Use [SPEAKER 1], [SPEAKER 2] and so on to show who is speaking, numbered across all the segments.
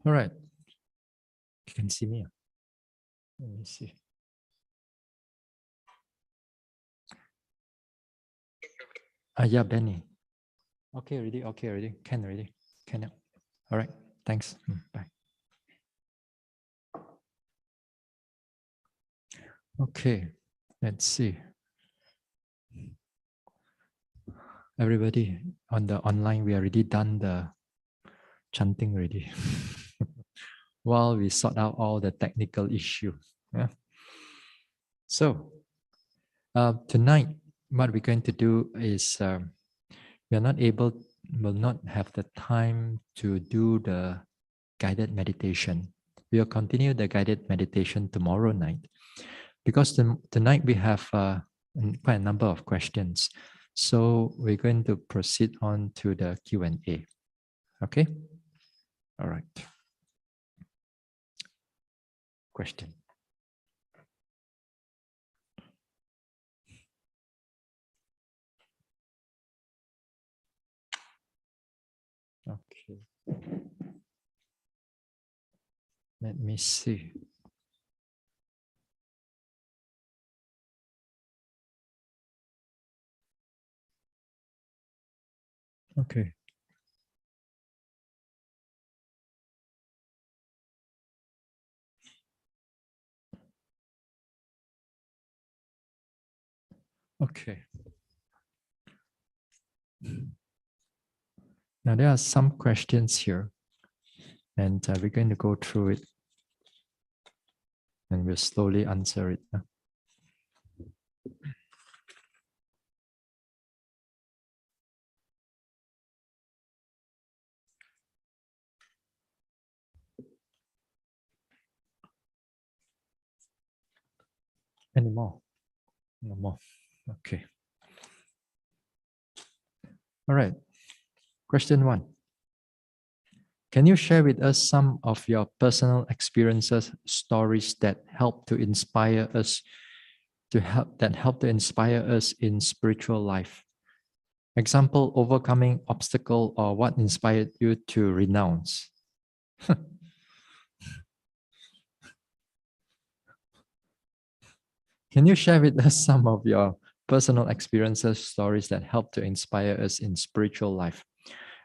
[SPEAKER 1] All right. You can see me. Let me see. Yeah, Benny. Okay, already. Okay, already. Can already. Can now. All right. Thanks. Bye. Okay. Let's see. Everybody on the online, we already done the chanting already. While we sort out all the technical issue. Yeah. So tonight, what we're going to do is will not have the time to do the guided meditation. We'll continue the guided meditation tomorrow night because tonight we have quite a number of questions. So we're going to proceed on to the Q&A. Okay? All right. Question. Okay. Let me see. Okay. Okay. Now there are some questions here, and we're going to go through it, and we'll slowly answer it. Any more? No more. Okay. All right. Question 1. Can you share with us some of your personal experiences, stories that help to inspire us in spiritual life? Example, overcoming obstacle or what inspired you to renounce? Can you share with us some of your personal experiences, stories that help to inspire us in spiritual life?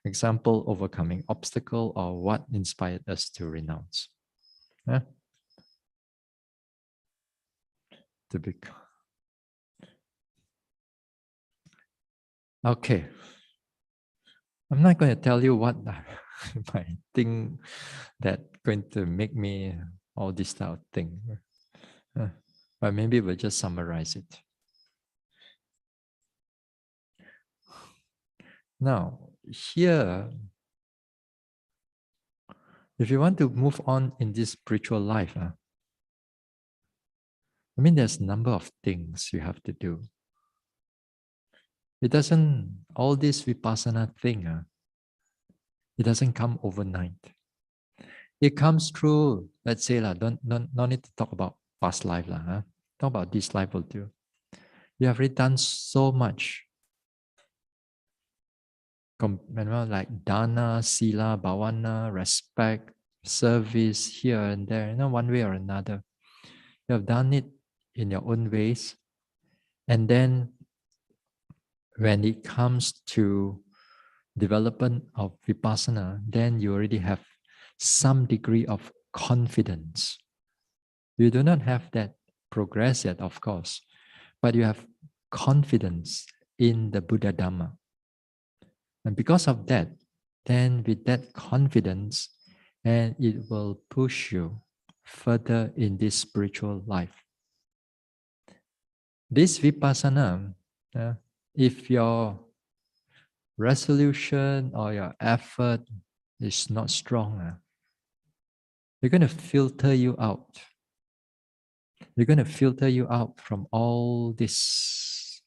[SPEAKER 1] Example, overcoming obstacle or what inspired us to renounce? Yeah? To become. Okay. I'm not going to tell you what my thing that going to make me all this type of thing. But maybe we'll just summarize it. Now, here, if you want to move on in this spiritual life, I mean, there's a number of things you have to do. It doesn't, all this Vipassana thing, it doesn't come overnight. It comes through, let's say, no need to talk about past life. Talk about this life will do. You have already done so much. Like dana, sila, bhavana, respect, service here and there, one way or another. You have done it in your own ways. And then when it comes to development of Vipassana, then you already have some degree of confidence. You do not have that progress yet, of course, but you have confidence in the Buddha Dhamma. And because of that, then with that confidence, and it will push you further in this spiritual life. This Vipassana, if your resolution or your effort is not strong, they're going to filter you out. They're going to filter you out from all this,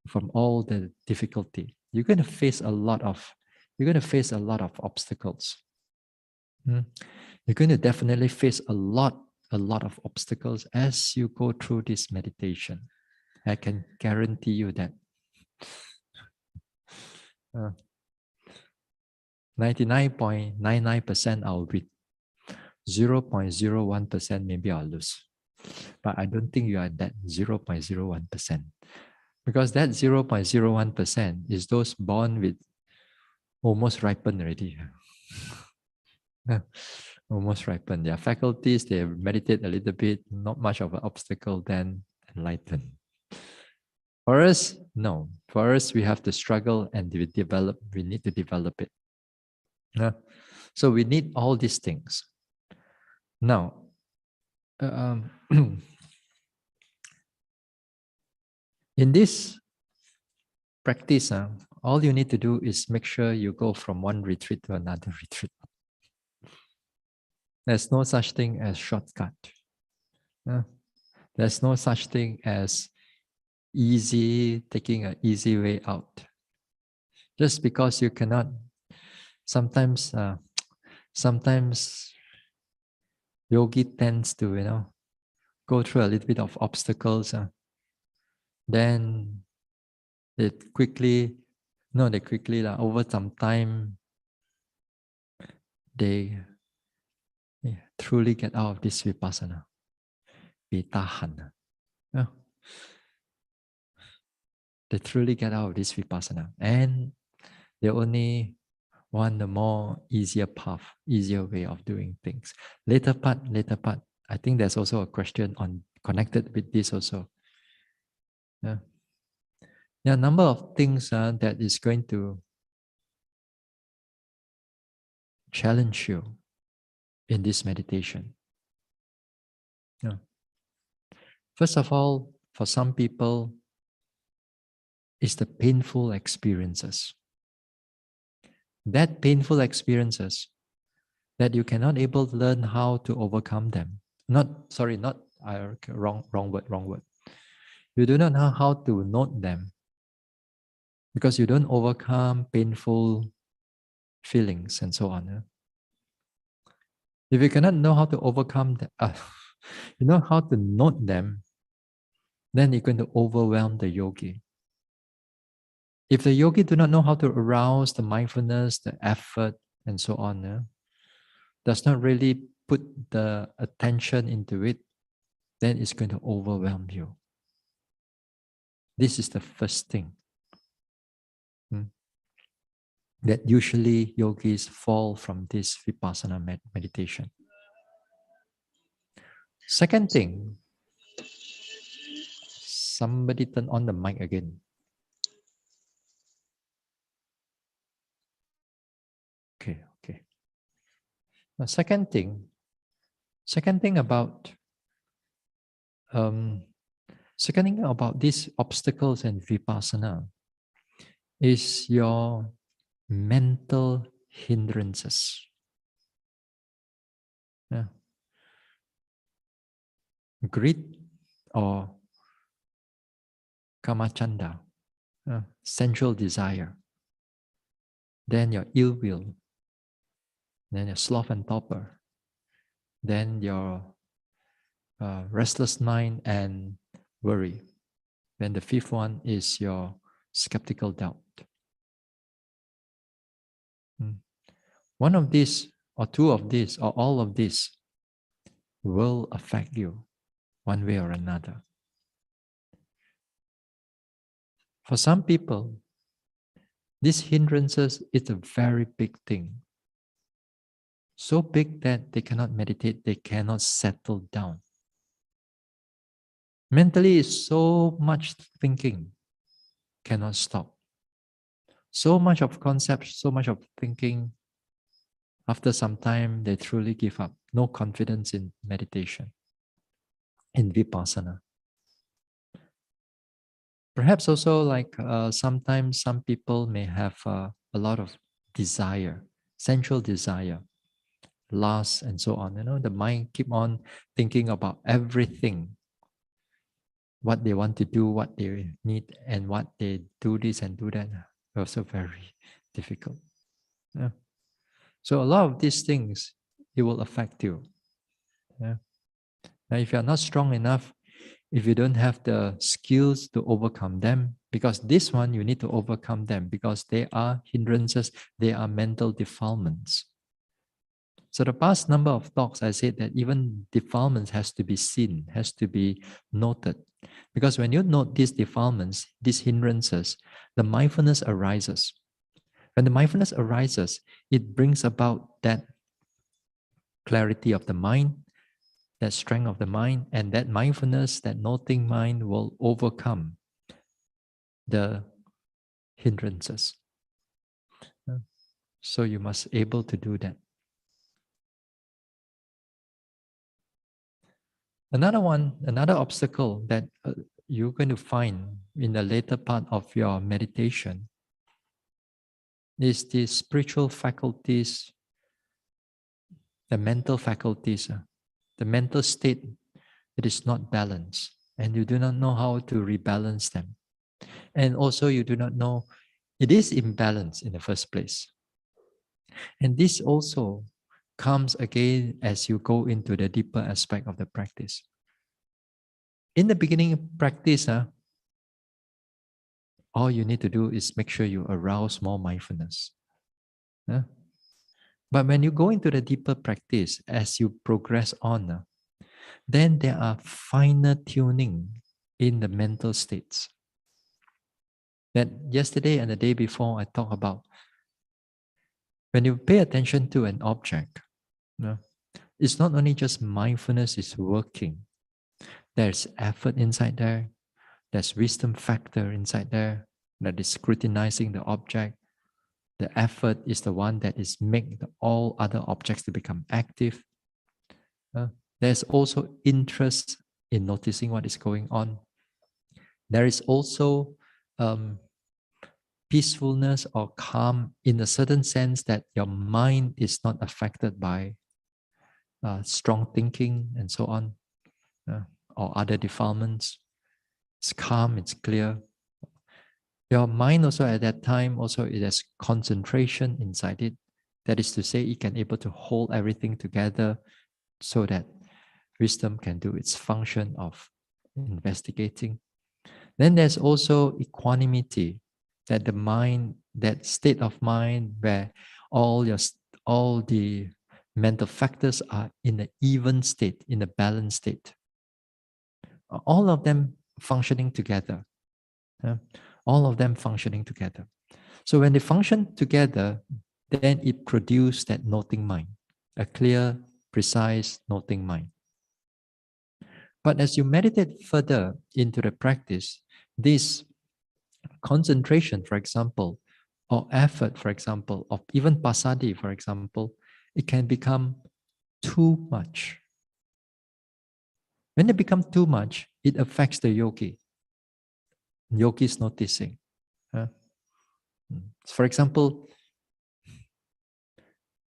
[SPEAKER 1] from all the difficulty. You're going to face a lot of obstacles. You're going to definitely face a lot of obstacles as you go through this meditation. I can guarantee you that. 99.99% I'll win. 0.01% maybe I'll lose. But I don't think you are that 0.01%. Because that 0.01% is those born with almost ripened already. Almost ripened. Their faculties, they meditate a little bit, not much of an obstacle, then enlighten. For us, no. For us, we have to struggle and we need to develop it. So we need all these things. Now, in this practice, all you need to do is make sure you go from one retreat to another retreat. There's no such thing as shortcut. There's no such thing as taking an easy way out. Just because you cannot, sometimes yogi tends to, go through a little bit of obstacles. Then they quickly, over some time, they truly get out of this vipassana. Vitahan. They truly get out of this vipassana. And they only want a more easier path, easier way of doing things. Later part, I think there's also a question connected with this also. There are a number of things that is going to challenge you in this meditation. First of all, for some people, it's the painful experiences. That painful experiences that you cannot able to learn how to overcome them. Wrong word. You do not know how to note them because you don't overcome painful feelings and so on. If you cannot know how to overcome them, you know how to note them, then you're going to overwhelm the yogi. If the yogi do not know how to arouse the mindfulness, the effort, and so on, does not really put the attention into it, then it's going to overwhelm you. This is the first thing that usually yogis fall from this vipassana meditation. Second thing, somebody turn on the mic again. Okay. The second thing about these obstacles and vipassana is your mental hindrances. Greed or kamachanda, sensual desire. Then your ill will. Then your sloth and torpor. Then your restless mind and worry. Then the fifth one is your skeptical doubt. One of these, or two of these, or all of these will affect you one way or another. For some people, these hindrances is a very big thing. So big that they cannot meditate, they cannot settle down. Mentally, so much thinking cannot stop. So much of concepts, so much of thinking, after some time, they truly give up. No confidence in meditation, in vipassana. Perhaps also sometimes some people may have a lot of desire, sensual desire, lust and so on. The mind keep on thinking about everything, what they want to do, what they need, and what they do this and do that. Also very difficult. So a lot of these things, it will affect you. Now, if you're not strong enough, if you don't have the skills to overcome them, Because this one, you need to overcome them because they are hindrances, they are mental defilements. So the past number of talks, I said that even defilements has to be seen, has to be noted. Because when you note these defilements, these hindrances, the mindfulness arises. When the mindfulness arises, it brings about that clarity of the mind, that strength of the mind, and that mindfulness, that noting mind will overcome the hindrances. So you must able to do that. Another obstacle that you're going to find in the later part of your meditation is the spiritual faculties, the mental faculties, the mental state that is not balanced, and you do not know how to rebalance them. And also you do not know it is imbalanced in the first place. And this also comes again as you go into the deeper aspect of the practice. In the beginning of practice, all you need to do is make sure you arouse more mindfulness. But when you go into the deeper practice, as you progress on, then there are finer tuning in the mental states. That yesterday and the day before I talked about, when you pay attention to an object, it's not only just mindfulness is working. There's effort inside there. There's wisdom factor inside there that is scrutinizing the object. The effort is the one that is make all other objects to become active. There's also interest in noticing what is going on. There is also peacefulness or calm in a certain sense that your mind is not affected by strong thinking and so on, or other defilements. It's calm, it's clear. Your mind also at that time, also it has concentration inside it. That is to say, it can able to hold everything together so that wisdom can do its function of investigating. Then there's also equanimity, that the mind, that state of mind where all the mental factors are in an even state, in a balanced state. All of them functioning together. All of them functioning together. So when they function together, then it produces that noting mind, a clear, precise noting mind. But as you meditate further into the practice, this concentration, for example, or effort, for example, or even passaddhi, for example, it can become too much. When it becomes too much, it affects the yogi. Yogi is noticing. For example,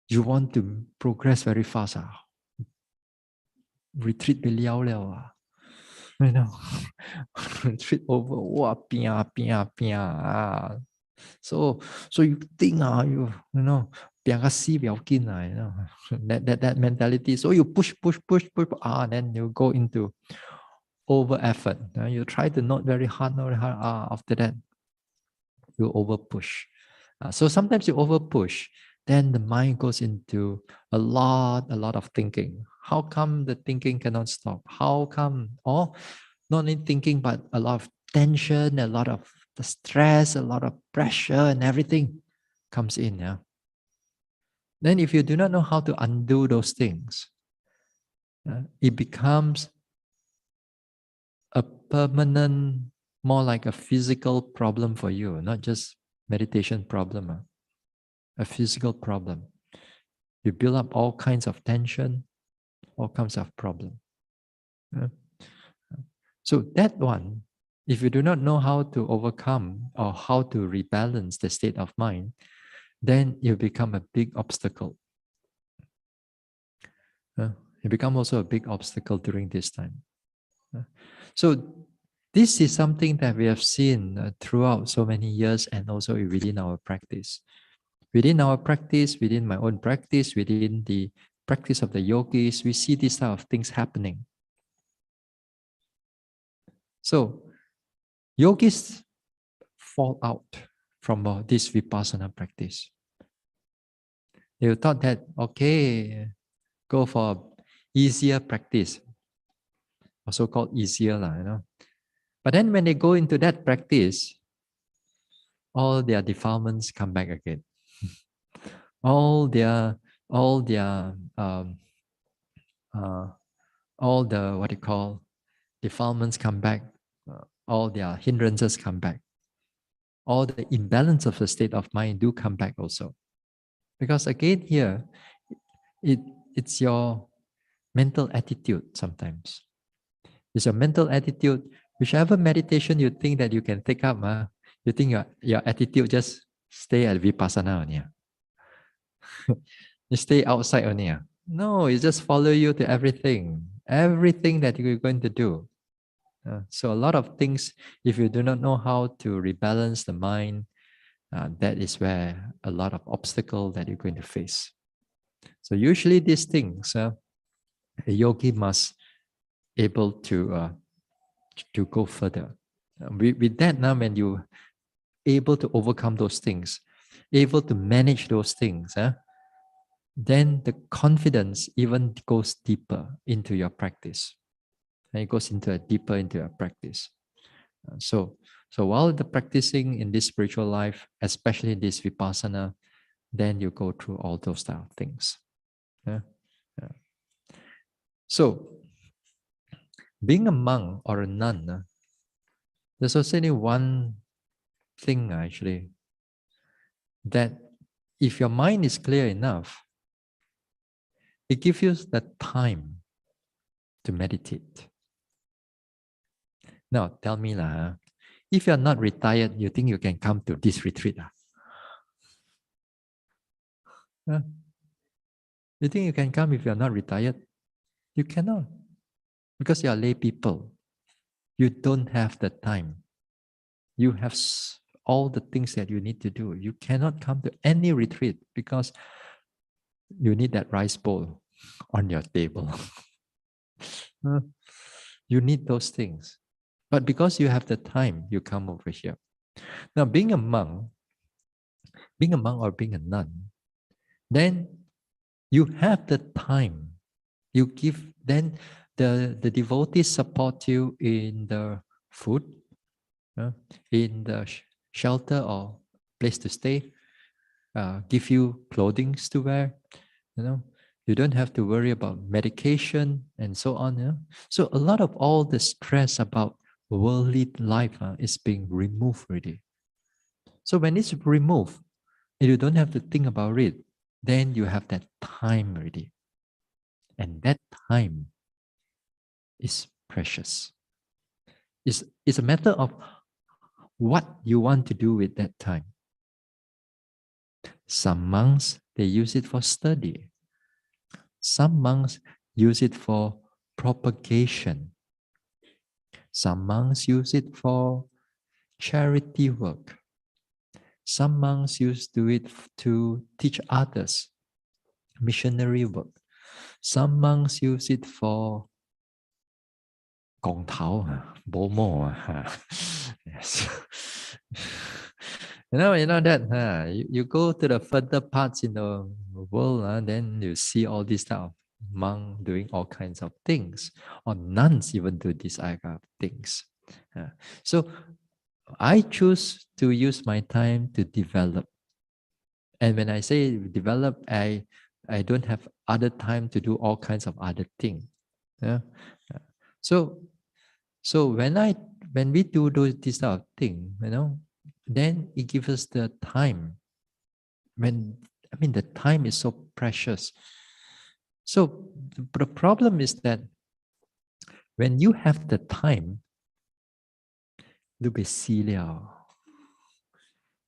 [SPEAKER 1] you want to progress very fast. Retreat 不了了 you know, retreat over. So you think you know, that mentality. So you push, then you go into over effort. You try to not very hard. After that, you over push. So sometimes you over push, then the mind goes into a lot of thinking. How come the thinking cannot stop? How come? Or not only thinking, but a lot of tension, a lot of the stress, a lot of pressure, and everything comes in. Yeah. Then, if you do not know how to undo those things, it becomes a permanent, more like a physical problem for you, not just meditation problem. A physical problem. You build up all kinds of tension, all kinds of problem. So that one, if you do not know how to overcome or how to rebalance the state of mind, then you become a big obstacle. It become also a big obstacle during this time. So this is something that we have seen throughout so many years and also within our practice. Within our practice, within my own practice, within the practice of the yogis, we see these type of things happening. So, yogis fall out from this vipassana practice. They thought that, okay, go for easier practice, also called easier, you know. But then when they go into that practice, all their defilements come back again. all their uh, all the what you call defilements come back, all their hindrances come back, all the imbalance of the state of mind do come back also. Because again here, it's your mental attitude sometimes. It's your mental attitude. Whichever meditation you think that you can take up, you think your attitude just stay at vipassana only. You stay outside only. No, it just follow you to everything that you're going to do. So a lot of things, if you do not know how to rebalance the mind, that is where a lot of obstacle that you're going to face. So usually these things, a yogi must able to go further. With that, now when you able to overcome those things, able to manage those things, then the confidence even goes deeper into your practice. And it goes deeper into your practice. So while the practicing in this spiritual life, especially this vipassana, then you go through all those type of things. Yeah? Yeah. So being a monk or a nun, there's also only one thing actually, that if your mind is clear enough, it gives you the time to meditate. Now tell me if you're not retired, you think you can come to this retreat? You think you can come if you're not retired? You cannot, because you are lay people. You don't have the time. You have all the things that you need to do. You cannot come to any retreat because you need that rice bowl on your table. You need those things. But because you have the time, you come over here. Now, being a monk or being a nun, then you have the time. You give, then the devotees support you in the food, in the shelter or place to stay, give you clothing to wear, you don't have to worry about medication and so on. So a lot of all the stress about worldly life is being removed already. So when it's removed, and you don't have to think about it, then you have that time already. And that time is precious. It's a matter of what you want to do with that time. Some monks, they use it for study. Some monks use it for propagation. Some monks use it for charity work. Some monks do it to teach others, missionary work. Some monks use it for gong tao, bomo. Yes. You know that you go to the further parts in the world, then you see all this type of monk doing all kinds of things, or nuns even do these kind of things. So I choose to use my time to develop. And when I say develop, I don't have other time to do all kinds of other things. Yeah. So when we do this type of thing, then it gives us the time. The time is so precious. So the problem is that when you have the time, you're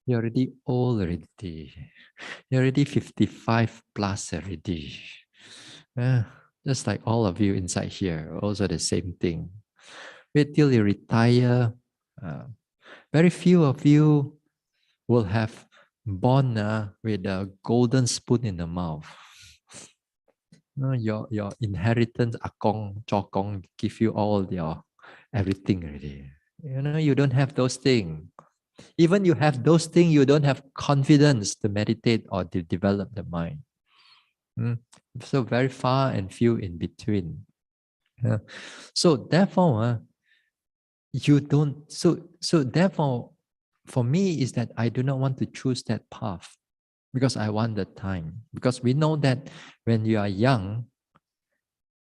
[SPEAKER 1] already old already. You're already 55 plus already. Just like all of you inside here, also the same thing. Wait till you retire. Very few of you will have born with a golden spoon in the mouth. Your inheritance, akong, chokong, give you all your everything already. You don't have those things. Even you have those things, you don't have confidence to meditate or to develop the mind. So very far and few in between. So therefore, you don't. So therefore, for me is that I do not want to choose that path because I want the time. Because we know that when you are young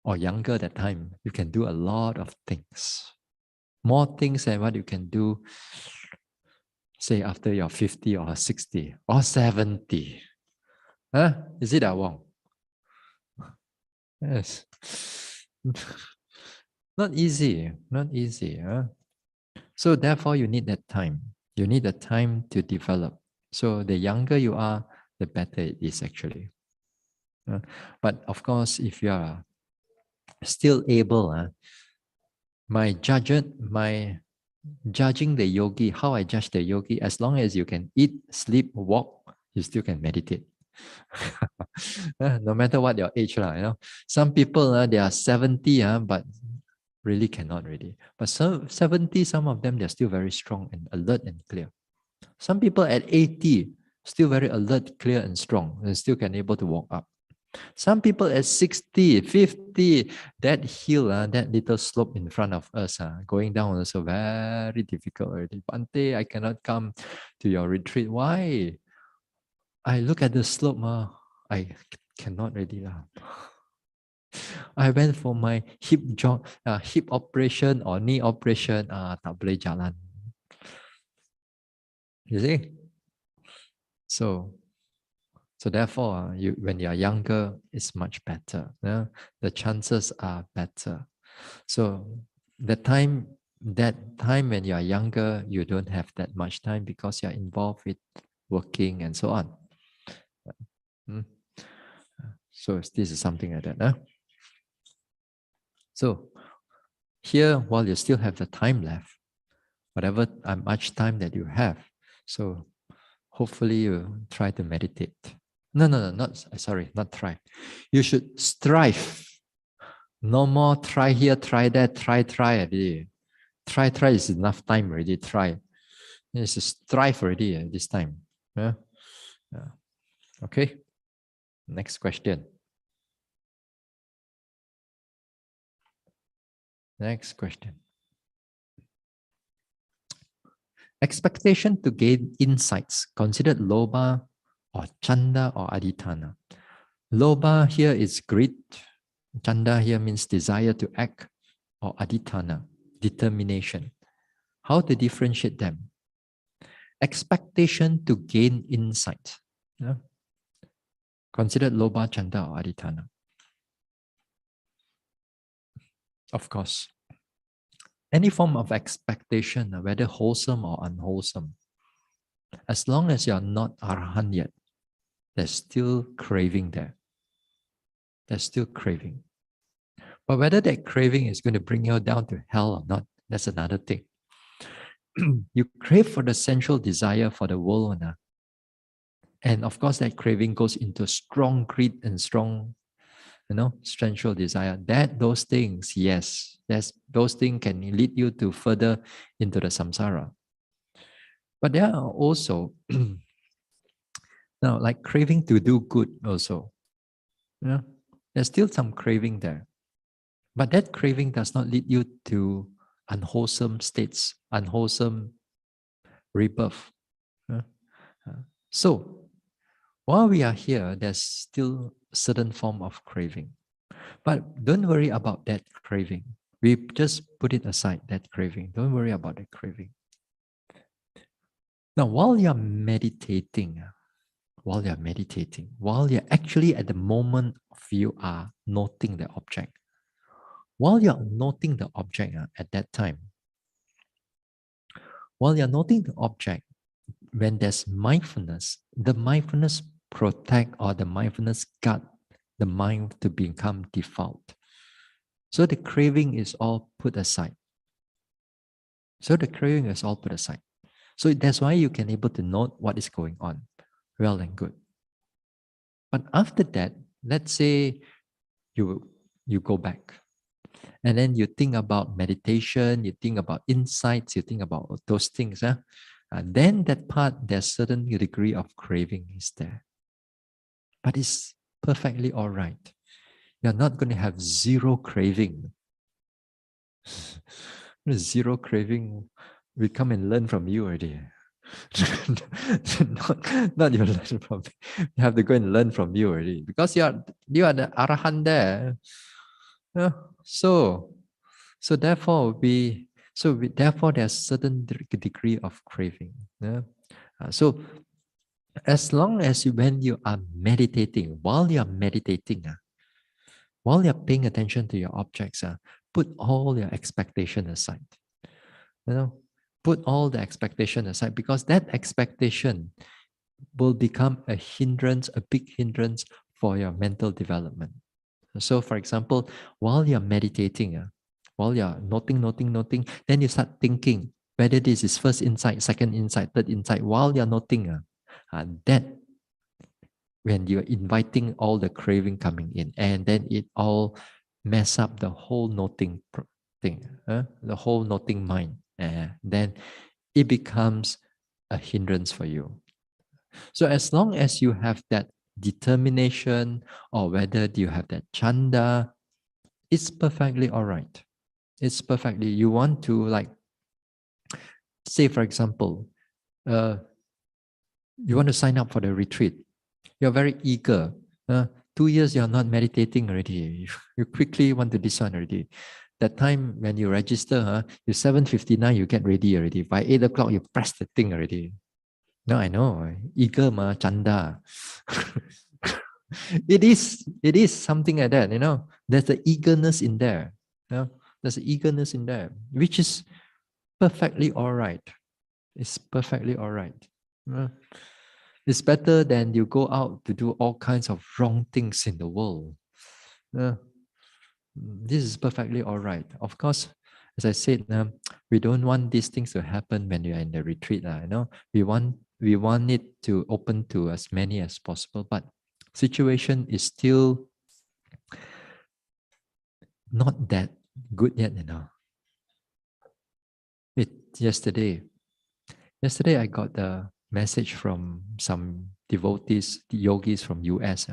[SPEAKER 1] or younger that time, you can do a lot of things, more things than what you can do, say after you're 50 or 60 or 70. Huh? Is it that wrong? Yes. Not easy, not easy. Huh? So therefore, you need that time. You need the time to develop. So the younger you are, the better it is actually. But of course, if you are still able, my judging the yogi, how I judge the yogi, as long as you can eat, sleep, walk, you still can meditate. No matter what your age, some people they are 70, but really cannot really. But some 70, some of them they're still very strong and alert and clear. Some people at 80 still very alert, clear, and strong, and still can able to walk up. Some people at 60, 50, that hill, that little slope in front of us, going down also very difficult already. Bante, I cannot come to your retreat. Why? I look at the slope, I cannot really. I went for my hip operation or knee operation, tak boleh jalan. You see? So therefore, when you are younger, it's much better. The chances are better. So that time when you are younger, you don't have that much time because you are involved with working and so on. So this is something like that. So here, while you still have the time left, whatever much time that you have, so hopefully you try to meditate. No, not try. You should strive. No more try here, try that, try already. Try is enough time already. Try. It's a strive already this time. Yeah. Okay. Next question. Next question. Expectation to gain insights considered lobha or chanda or adhitthana. Lobha here is greed. Chanda here means desire to act, or adhitthana, determination. How to differentiate them? Expectation to gain insight. Considered lobha, chanda, or adhitthana. Of course, any form of expectation, whether wholesome or unwholesome, as long as you're not arahant yet, there's still craving there. There's still craving. But whether that craving is going to bring you down to hell or not, that's another thing. You crave for the sensual desire for the world, and of course that craving goes into strong greed and strong, sensual desire. Those things, yes, those things can lead you to further into the samsara. But there are also now like craving to do good also. There's still some craving there. But that craving does not lead you to unwholesome states, unwholesome rebirth. So while we are here, there's still a certain form of craving. But don't worry about that craving. We just put it aside, that craving. Don't worry about that craving. Now, while you're meditating, while you're actually at the moment of you are noting the object, while you're noting the object at that time, while you're noting the object, when there's mindfulness, the mindfulness protect or the mindfulness guard the mind to become default. So the craving is all put aside. So that's why you can able to note what is going on. Well and good. But after that, let's say you go back. And then you think about meditation, you think about insights, you think about those things. then that part, there's certain degree of craving is there. But it's perfectly all right. You're not going to have zero craving. Zero craving, we come and learn from you already. not you learn from me. You have to go and learn from you already. Because you are the Arahant there. Yeah. So therefore therefore there's certain degree of craving. Yeah. So as long as when you are meditating, while you're meditating, while you're paying attention to your objects, put all your expectation aside. Put all the expectation aside, because that expectation will become a hindrance, a big hindrance for your mental development. So for example, while you're meditating, while you're noting, then you start thinking whether this is first insight, second insight, third insight. While you're noting, that when you're inviting all the craving coming in, and then it all mess up the whole noting thing, the whole noting mind, then it becomes a hindrance for you. So as long as you have that determination, or whether you have that chanda, it's perfectly all right. It's perfectly, you want to, like, say for example, you want to sign up for the retreat. You're very eager. 2 years you're not meditating already. You quickly want to this one already. That time when you register, you 7:59, you get ready already. By 8 o'clock, you press the thing already. No, I know. Eager ma, chanda. It is something like that, There's the eagerness in there. There's the eagerness in there, which is perfectly all right. It's perfectly all right. It's better than you go out to do all kinds of wrong things in the world. This is perfectly all right. Of course, as I said, we don't want these things to happen when you are in the retreat. We want it to open to as many as possible, but situation is still not that good yet. Yesterday I got a message from some devotees, the yogis from US.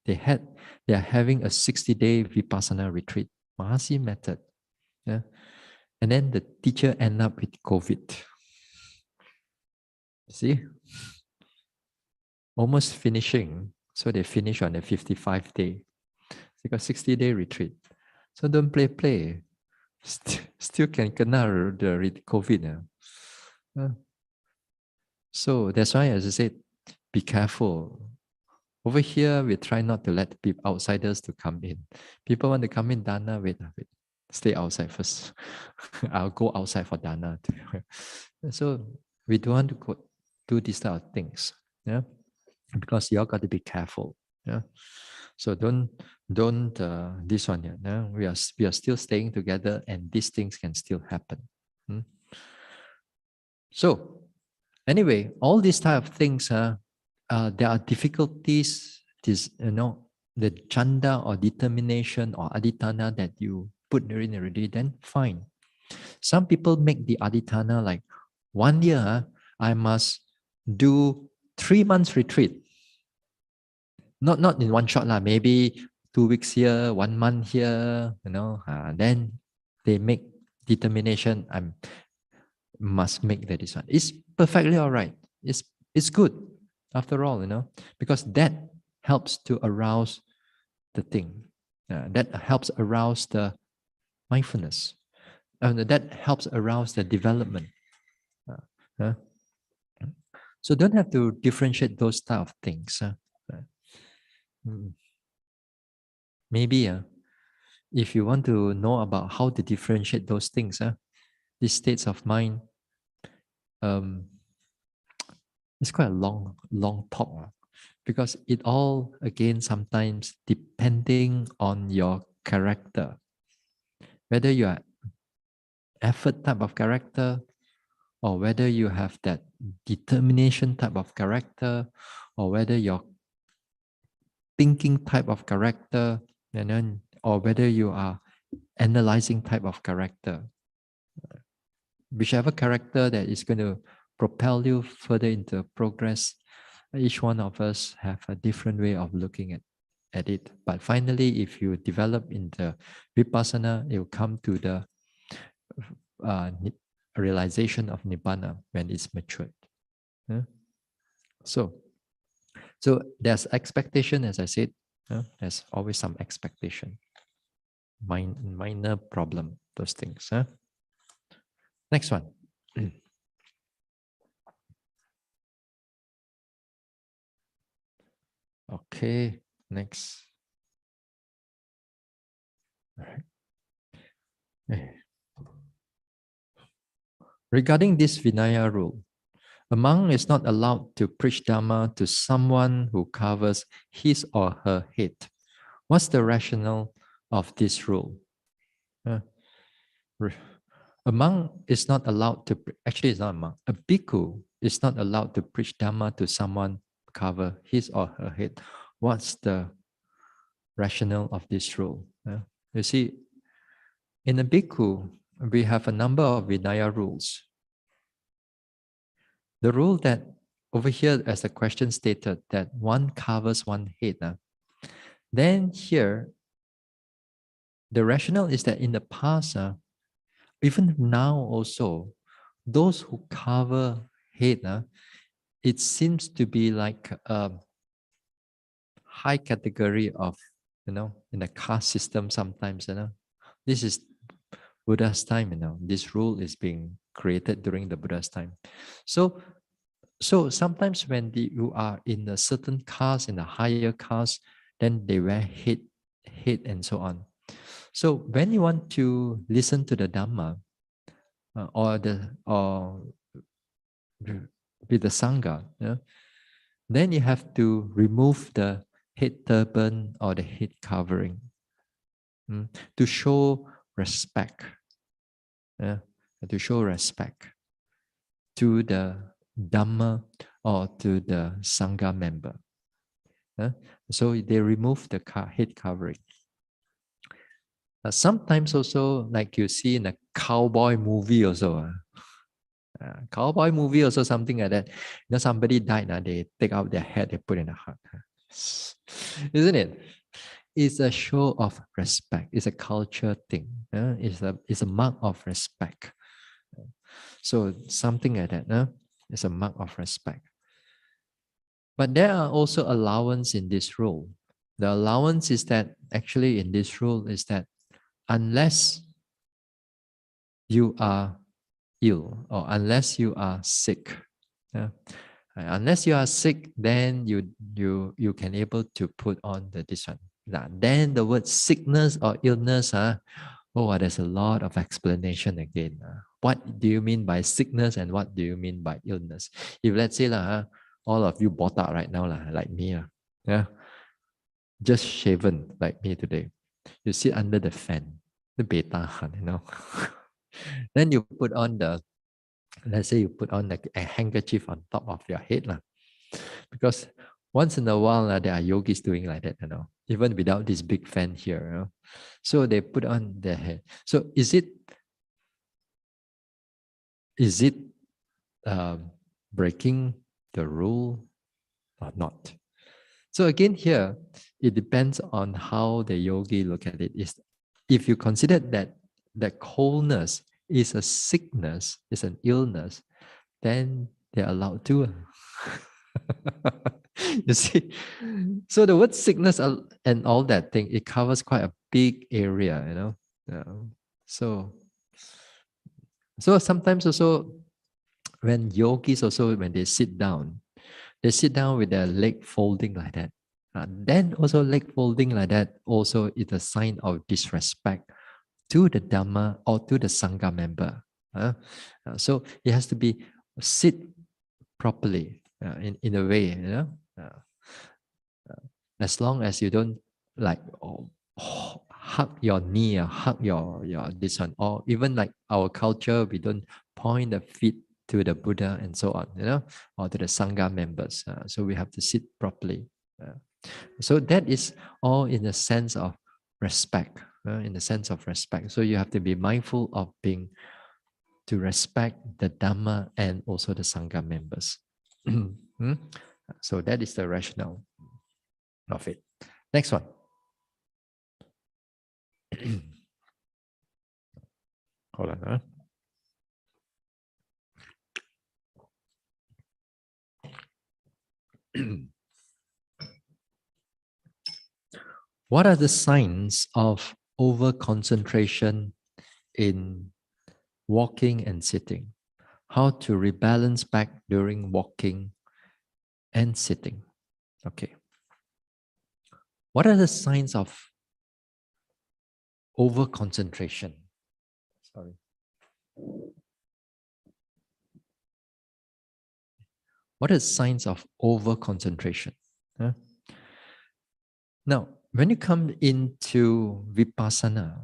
[SPEAKER 1] They are having a 60-day Vipassana retreat, Mahasi method. Yeah. And then the teacher ended up with COVID. See? Almost finishing. So they finish on the 55 day. They got 60-day retreat. So don't play. Still can kena the COVID. So that's why, as I said, be careful. Over here, we try not to let people, outsiders to come in. People want to come in, dana, wait. Stay outside first. I'll go outside for dana. So we don't want to do these type of things. Yeah. Because you all got to be careful. Yeah. So don't this one yet. Yeah? We are still staying together, and these things can still happen. So anyway, all these type of things, there are difficulties. The chanda or determination or aditana that you put in already, then fine. Some people make the aditana like 1 year, I must do 3 months retreat. Not in one shot, maybe 2 weeks here, 1 month here, then they make determination, I must make this one. It's perfectly all right. It's good after all, because that helps to arouse the thing. That helps arouse the mindfulness. That helps arouse the development. So don't have to differentiate those type of things. Maybe if you want to know about how to differentiate those things, these states of mind, it's quite a long talk, because it all, again, sometimes depending on your character, whether you are effort type of character, or whether you have that determination type of character, or whether you're thinking type of character, or whether you are analyzing type of character. Whichever character that is going to propel you further into progress. Each one of us have a different way of looking at it. But finally, if you develop in the vipassana, you come to the realization of nibbana when it's matured. Yeah? So there's expectation, as I said. There's always some expectation. Minor problem, those things. Next one. Okay, next. All right. Regarding this Vinaya rule, a monk is not allowed to preach Dhamma to someone who covers his or her head. What's the rationale of this rule? A monk is not allowed to, actually it's not a monk, a bhikkhu is not allowed to preach Dhamma to someone cover his or her head. What's the rationale of this rule? You see, in a bhikkhu, we have a number of Vinaya rules. The rule that over here, as the question stated, that one covers one head. Then here, the rationale is that in the past, even now also, those who cover head, it seems to be like a high category of, in the caste system sometimes, This is Buddha's time, This rule is being created during the Buddha's time. So sometimes when you are in a certain caste, in a higher caste, then they wear head and so on. So when you want to listen to the Dhamma, or with the Sangha, then you have to remove the head turban or the head covering to show respect. To show respect to the Dhamma or to the Sangha member. So they remove the head covering. Sometimes also, like you see in a cowboy movie also. Cowboy movie also something like that. Somebody died, they take out their head, they put in a heart. Isn't it? It's a show of respect. It's a culture thing. It's a mark of respect. So something like that. It's a mark of respect. But there are also allowance in this rule. The allowance is that actually in this rule is that unless you are ill or unless you are sick, unless you are sick, then you can able to put on this one. Then the word sickness or illness, there's a lot of explanation again. What do you mean by sickness and what do you mean by illness? If let's say all of you botak right now, like me, just shaven like me today, you sit under the fan, the beta, then you put on let's say you put on a handkerchief on top of your head, because once in a while there are yogis doing like that, even without this big fan here. So they put on their head. So is it breaking the rule or not? So again here, it depends on how the yogi look at it. If you consider that coldness is a sickness, is an illness, then they're allowed to. You see, so the word sickness and all that thing, it covers quite a big area, So sometimes also when yogis also, when they sit down with their leg folding like that. Then also leg folding like that also is a sign of disrespect to the Dhamma or to the Sangha member. So it has to be sit properly in a way, as long as you don't like hug your knee or hug your this one, or even like our culture, we don't point the feet to the Buddha and so on, or to the Sangha members. So we have to sit properly. So that is all in the sense of respect, in the sense of respect. So you have to be mindful of being to respect the Dhamma and also the Sangha members. Hmm? So that is the rationale of it. Next one. Hold on. Huh? What are the signs of over concentration in walking and sitting? How to rebalance back during walking and sitting? Okay. What are the signs of over concentration? Sorry. What are signs of over concentration? Huh? Now, when you come into Vipassana,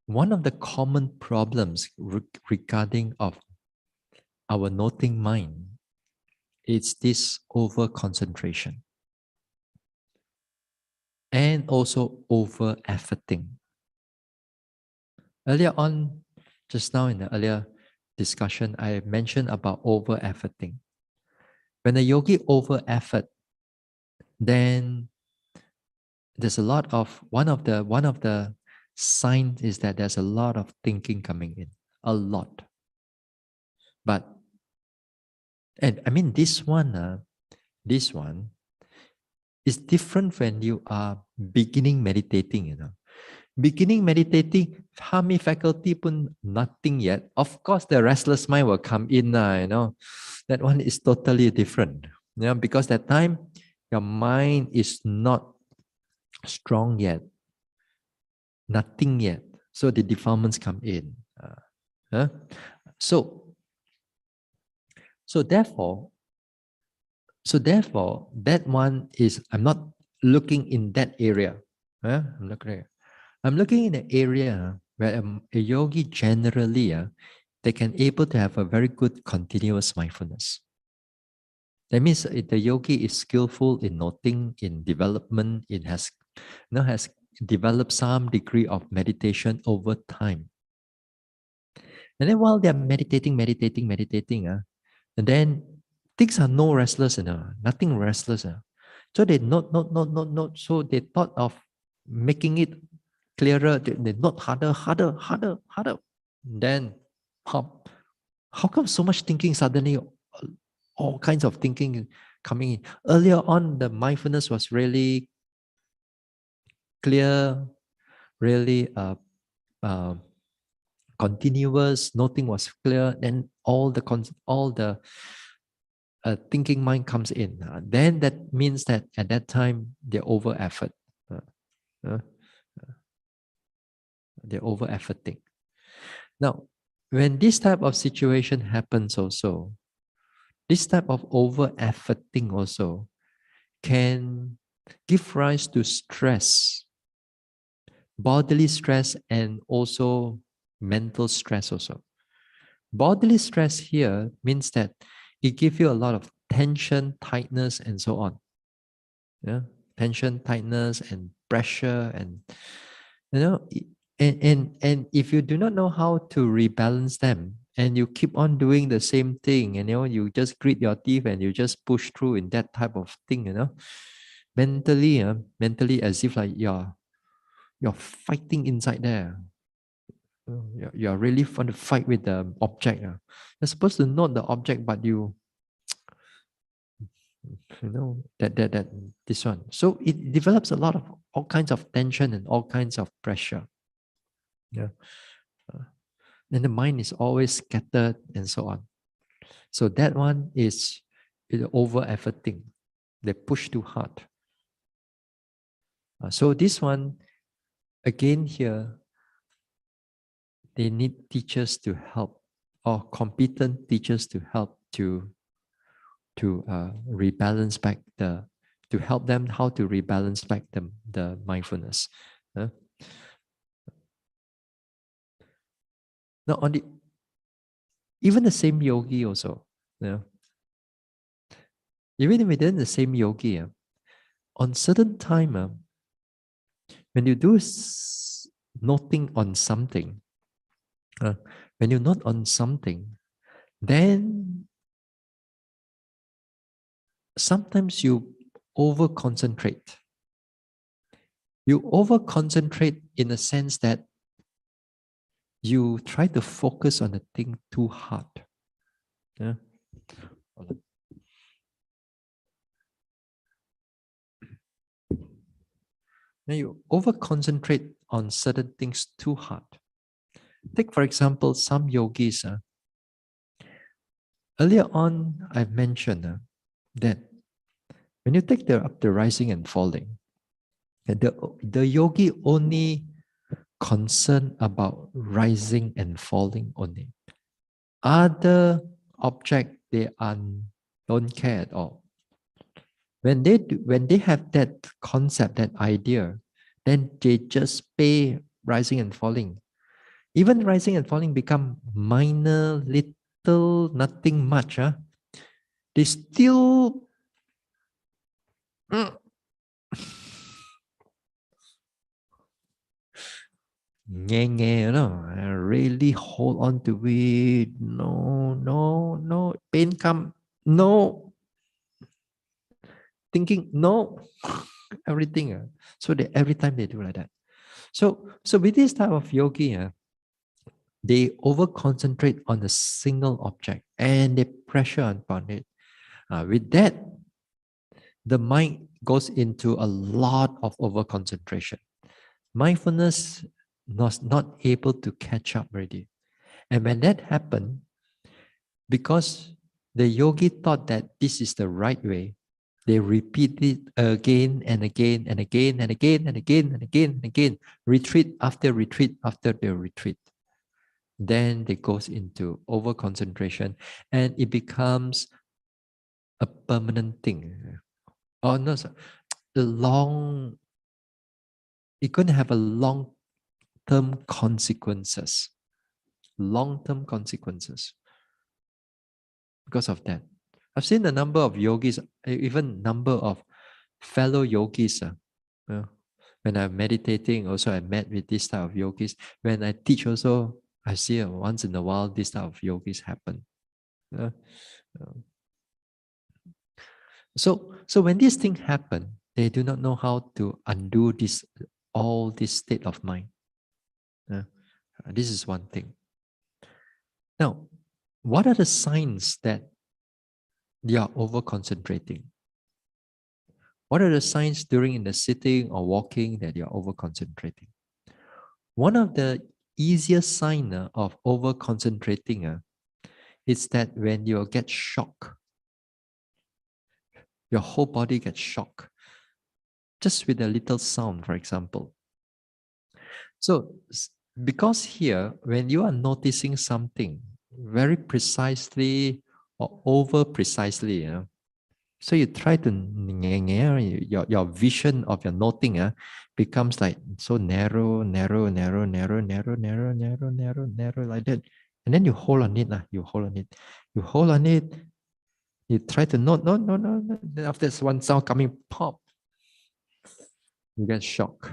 [SPEAKER 1] one of the common problems regarding of our noting mind is this over concentration and also over efforting. Earlier on, just now in the earlier discussion, I mentioned about over efforting. When a yogi over effort, then there's a lot of one of the signs is that there's a lot of thinking coming in, a lot. But and I mean this one is different when you are beginning meditating, you know. Beginning meditating, Hami faculty pun nothing yet. Of course, the restless mind will come in, you know. That one is totally different. Yeah, because that time your mind is not strong yet, nothing yet. So the defilements come in. Huh? So therefore, that one is I'm not looking in that area. I'm looking in an area where a yogi generally they can able to have a very good continuous mindfulness. That means the yogi is skillful in noting, in development, it has developed some degree of meditation over time. And then while they're meditating, and then things are no restless, nothing restless. So they not. So they thought of making it clearer. They not harder. Then how come so much thinking suddenly, all kinds of thinking coming in? Earlier on, the mindfulness was really clear, really continuous. Nothing was clear. Then all the thinking mind comes in. Then that means that at that time they're over effort. They're over efforting. Now, when this type of situation happens also, this type of over efforting also can give rise to stress, bodily stress, and also mental stress also. Bodily stress here means that it gives you a lot of tension, tightness, and so on. Yeah, tension, tightness, and pressure, and you know, and if you do not know how to rebalance them, and you keep on doing the same thing, and you just grit your teeth and you just push through in that type of thing, mentally as if like you're fighting inside there. You're really want to fight with the object. You're supposed to know the object, but that this one. So it develops a lot of all kinds of tension and all kinds of pressure. Yeah. And the mind is always scattered and so on. So that one is over efforting. They push too hard. So this one, again here, they need teachers to help, or competent teachers to help to rebalance back to help them how to rebalance back the mindfulness. Now even the same yogi also, even within the same yogi, on certain time, when you do noting on something, When you note on something, then sometimes you over concentrate. You over concentrate in the sense that you try to focus on the thing too hard. Yeah. Now you over concentrate on certain things too hard. Take, for example, some yogis. Earlier on, I've mentioned that when you take up the rising and falling, the yogi only concerned about rising and falling only. Other object don't care at all. When they have that concept, that idea, then they just pay rising and falling. Even rising and falling become minor, little, nothing much. They still really hold on to it. No. Pain come, no. Thinking, no. Everything. So every time they do like that. So with this type of yogi, they over concentrate on a single object and they pressure upon it. With that, the mind goes into a lot of over concentration. Mindfulness was not able to catch up already. And when that happened, because the yogi thought that this is the right way, they repeat it again and again and again and again and again and again and again, retreat after retreat after the retreat. Then it goes into over concentration and it becomes a permanent thing. Oh no, it's going to have a long-term consequences. Long-term consequences because of that. I've seen a number of yogis, even number of fellow yogis. When I'm meditating, also I met with this type of yogis. When I teach also, I see once in a while this type of yogis happen. So when these things happen, they do not know how to undo all this state of mind. This is one thing. Now, what are the signs that you are over concentrating? What are the signs during in the sitting or walking that you are over concentrating? One of the easiest sign of over concentrating is that when you get shocked, your whole body gets shocked, just with a little sound, for example. So, because here, when you are noticing something very precisely or over precisely, so you try to your vision of your noting becomes like so narrow like that, and then you hold on it, you hold on it. You try to note, no. Then after this one sound coming, pop, you get shocked.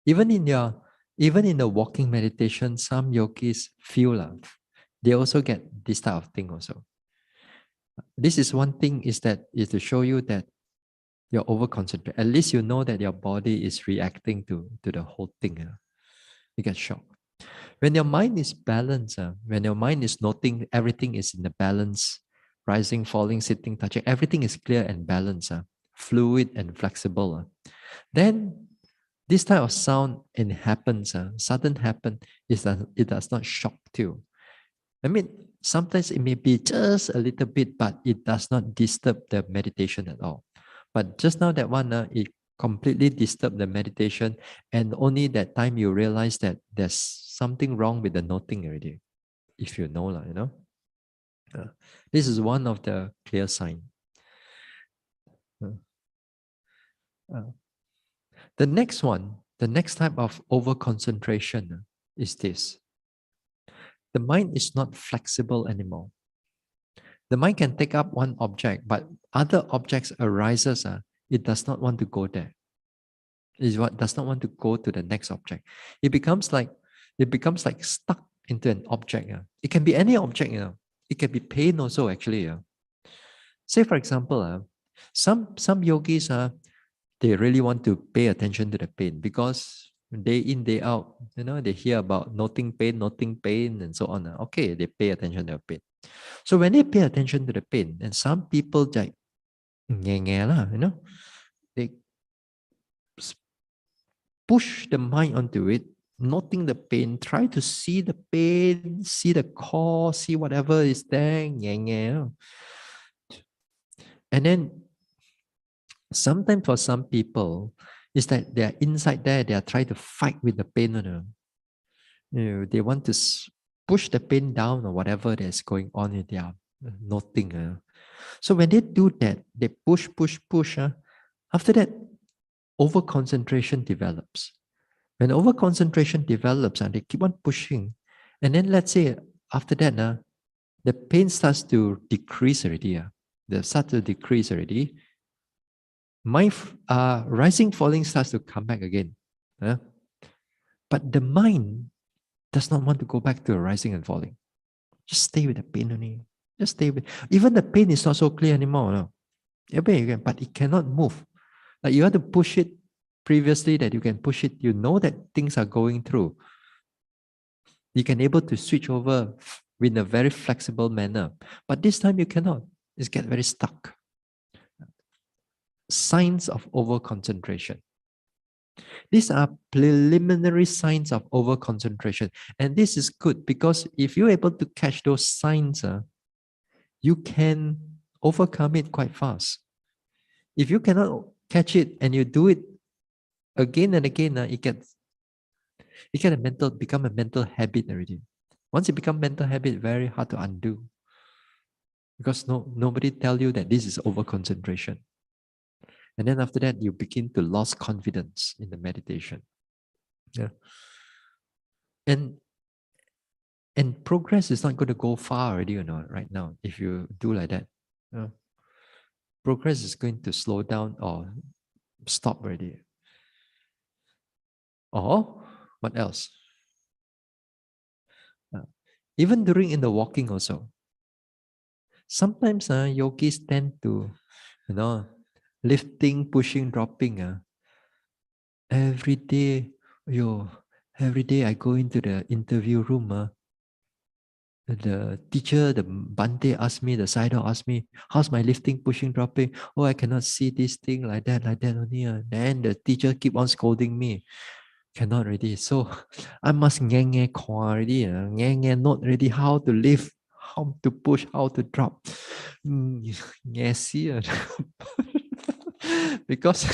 [SPEAKER 1] Even in the walking meditation, some yogis feel they also get this type of thing also. This is one thing is to show you that you're over concentrated. At least you know that your body is reacting to the whole thing. You get shocked. When your mind is balanced, when your mind is noting everything is in the balance, rising, falling, sitting, touching, everything is clear and balanced, fluid and flexible, then this type of sound and happens, sudden happen, it does not shock you. I mean, sometimes it may be just a little bit, but it does not disturb the meditation at all. But just now that one, it completely disturbed the meditation, and only that time you realize that there's something wrong with the noting already. If you know, this is one of the clear sign. The next type of over concentration is this. The mind is not flexible anymore. The mind can take up one object, but other objects arises, it does not want to go there. It does not want to go to the next object. It becomes like it becomes like stuck into an object. It can be any object, it can be pain also actually. Say for example, some yogis they really want to pay attention to the pain because day in, day out, they hear about noting pain, and so on. Okay, they pay attention to the pain. So when they pay attention to the pain, and some people like, they push the mind onto it, noting the pain, try to see the pain, see the cause, see whatever is there, and then sometimes for some people, it's that they're inside there, they are trying to fight with the pain. They want to push the pain down or whatever that's going on in their noting. So when they do that, they push. After that, over concentration develops. When over concentration develops and they keep on pushing, and then let's say after that, the pain starts to decrease already. They start to decrease already. Mind rising, falling starts to come back again. But the mind does not want to go back to rising and falling. Just stay with the pain only. Just stay with. Even the pain is not so clear anymore. No? But it cannot move. Like you have to push it previously that you can push it. You know that things are going through. You can able to switch over in a very flexible manner. But this time you cannot. It's get very stuck. Signs of over concentration. These are preliminary signs of over concentration. And this is good because if you're able to catch those signs, you can overcome it quite fast. If you cannot catch it and you do it again and again, it become a mental habit already. Once it become mental habit, very hard to undo. Because nobody tell you that this is over concentration. And then after that, you begin to lose confidence in the meditation. Yeah. And progress is not going to go far already, right now, if you do like that. Progress is going to slow down or stop already. Or what else? Even during in the walking also. Sometimes yogis tend to, lifting, pushing, dropping. Every day, every day I go into the interview room. The teacher, the Bante asked me, the Sayadaw asked me, how's my lifting, pushing, dropping? Oh, I cannot see this thing like that only. Then the teacher keep on scolding me. Cannot already. So I must nge kwa already. Nge note already how to lift, how to push, how to drop. because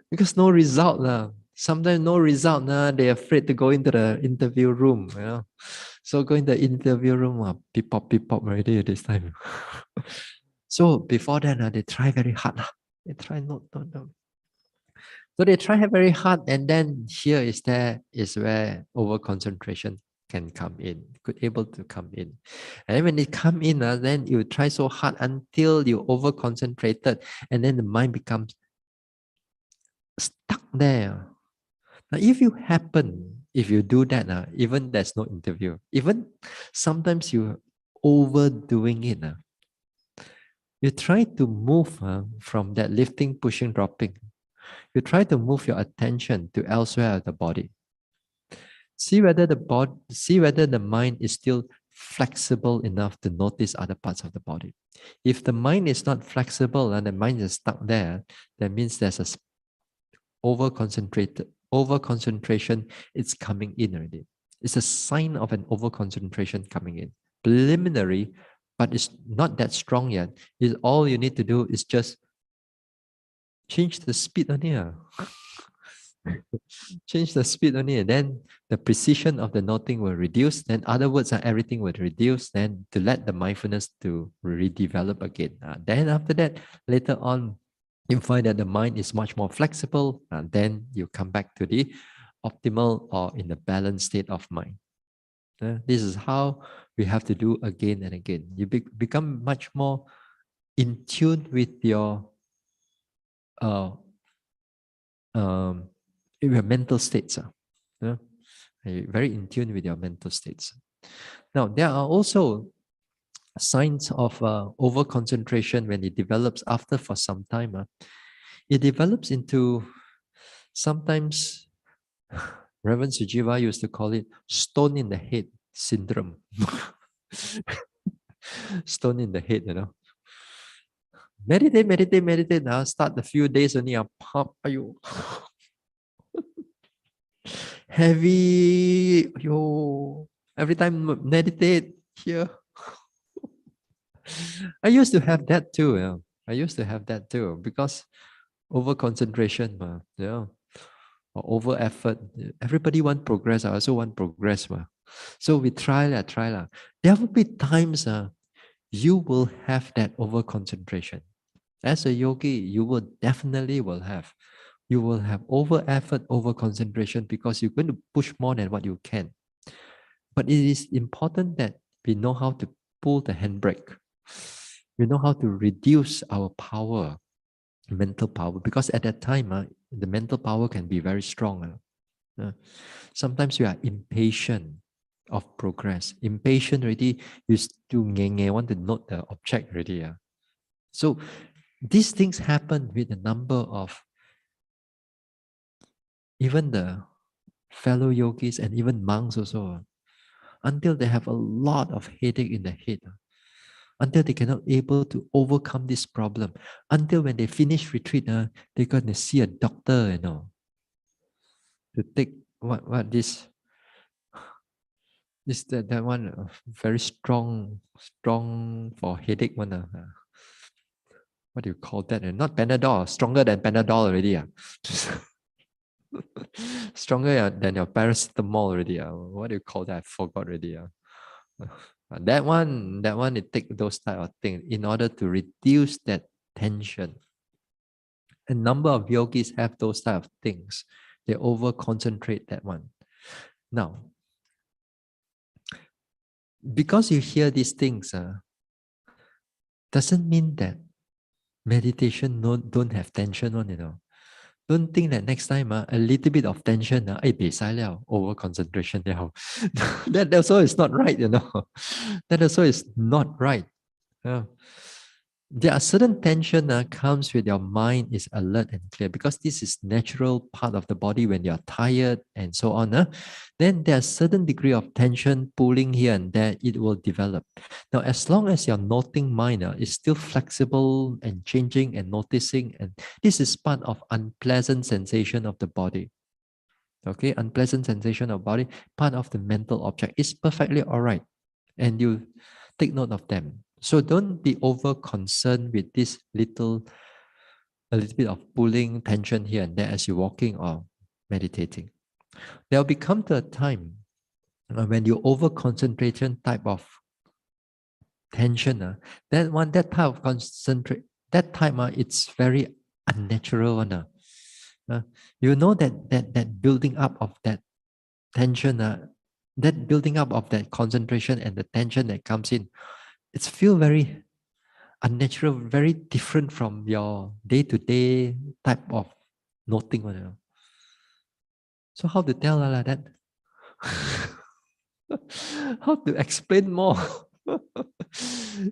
[SPEAKER 1] because no result. Sometimes no result. They're afraid to go into the interview room. So go in the interview room, beep pop already this time. So before that, they try very hard. They try not. So they try very hard, and then here is where over concentration can come in, could able to come in. And when it come in, then you try so hard until you over concentrated, and then the mind becomes stuck there. Now, if you do that, even there's no interview, even sometimes you overdoing it. You try to move from that lifting, pushing, dropping. You try to move your attention to elsewhere of the body. See whether the mind is still flexible enough to notice other parts of the body. If the mind is not flexible and the mind is stuck there, that means there's a over concentration. It's coming in already. It's a sign of an over concentration coming in. Preliminary, but it's not that strong yet. All you need to do is just change the speed on here. Change the speed only, and then the precision of the noting will reduce. Then other words, everything will reduce. Then to let the mindfulness to redevelop again. Then after that, later on, you find that the mind is much more flexible, and then you come back to the optimal or in the balanced state of mind. This is how we have to do again and again. You become much more in tune with your your mental states. very in tune with your mental states. Now, there are also signs of over concentration when it develops after for some time. It develops into sometimes, Reverend Sujiva used to call it stone in the head syndrome. Stone in the head, Meditate, meditate, meditate. Now start a few days only. Pop, heavy. Every time meditate here. I used to have that too. Yeah. I used to have that too because over concentration, or over effort. Everybody want progress. I also want progress. So we try lah, try lah. There will be times you will have that over concentration. As a yogi, you will definitely will have. You will have over effort, over concentration because you're going to push more than what you can. But it is important that we know how to pull the handbrake. We know how to reduce our power, mental power, because at that time, the mental power can be very strong. Sometimes we are impatient of progress. Impatient already, you still want to note the object already. So these things happen with a number of even the fellow yogis and even monks also, until they have a lot of headache in the head, until they cannot able to overcome this problem, until when they finish retreat, they're going to see a doctor, to take this that one, very strong for headache one. What do you call that? Not Panadol, stronger than Panadol already. Stronger than your paracetamol already. What do you call that? I forgot already. That one, it take those type of things in order to reduce that tension. A number of yogis have those type of things. They over concentrate that one. Now, because you hear these things, doesn't mean that meditation don't have tension on. Don't think that next time a little bit of tension, over concentration. That also is not right, That also is not right. There are certain tension comes with your mind is alert and clear because this is natural part of the body when you're tired and so on. Then there's certain degree of tension pulling here and there, it will develop. Now, as long as your noting mind is still flexible and changing and noticing, and this is part of unpleasant sensation of the body. Okay, unpleasant sensation of body, part of the mental object is perfectly all right. And you take note of them. So don't be over concerned with a little bit of pulling tension here and there as you're walking or meditating. There will become to a time when you over concentration type of tension, that type of concentrate, that type it's very unnatural one. You know that building up of that tension, that building up of that concentration and the tension that comes in, it's feel very unnatural, very different from your day-to-day type of noting. So how to tell like that? How to explain more?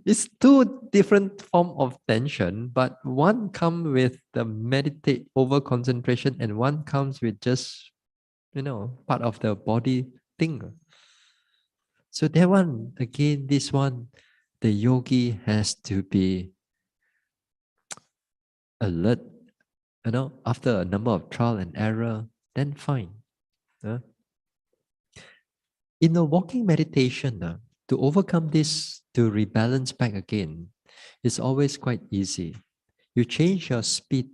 [SPEAKER 1] It's two different form of tension, but one comes with the meditate over concentration and one comes with just, part of the body thing. So that one, again, this one, the yogi has to be alert, after a number of trial and error, then fine. In a walking meditation, to overcome this, to rebalance back again, it's always quite easy. You change your speed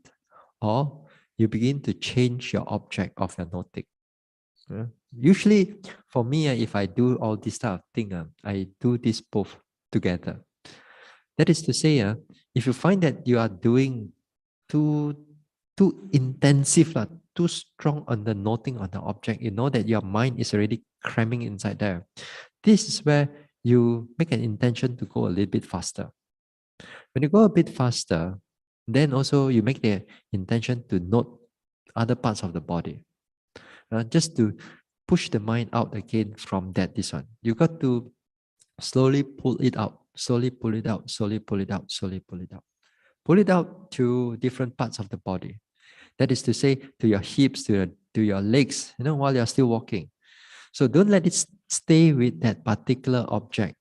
[SPEAKER 1] or you begin to change your object of your noting. Usually, for me, if I do all this type of thing, I do this both together. That is to say, if you find that you are doing too intensive, too strong on the noting on the object, you know that your mind is already cramming inside there. This is where you make an intention to go a little bit faster. When you go a bit faster, then also you make the intention to note other parts of the body. Just to push the mind out again from this one. You got to slowly pull it out, slowly pull it out, slowly pull it out, slowly pull it out. Pull it out to different parts of the body. That is to say, to your hips, to your legs, while you're still walking. So don't let it stay with that particular object.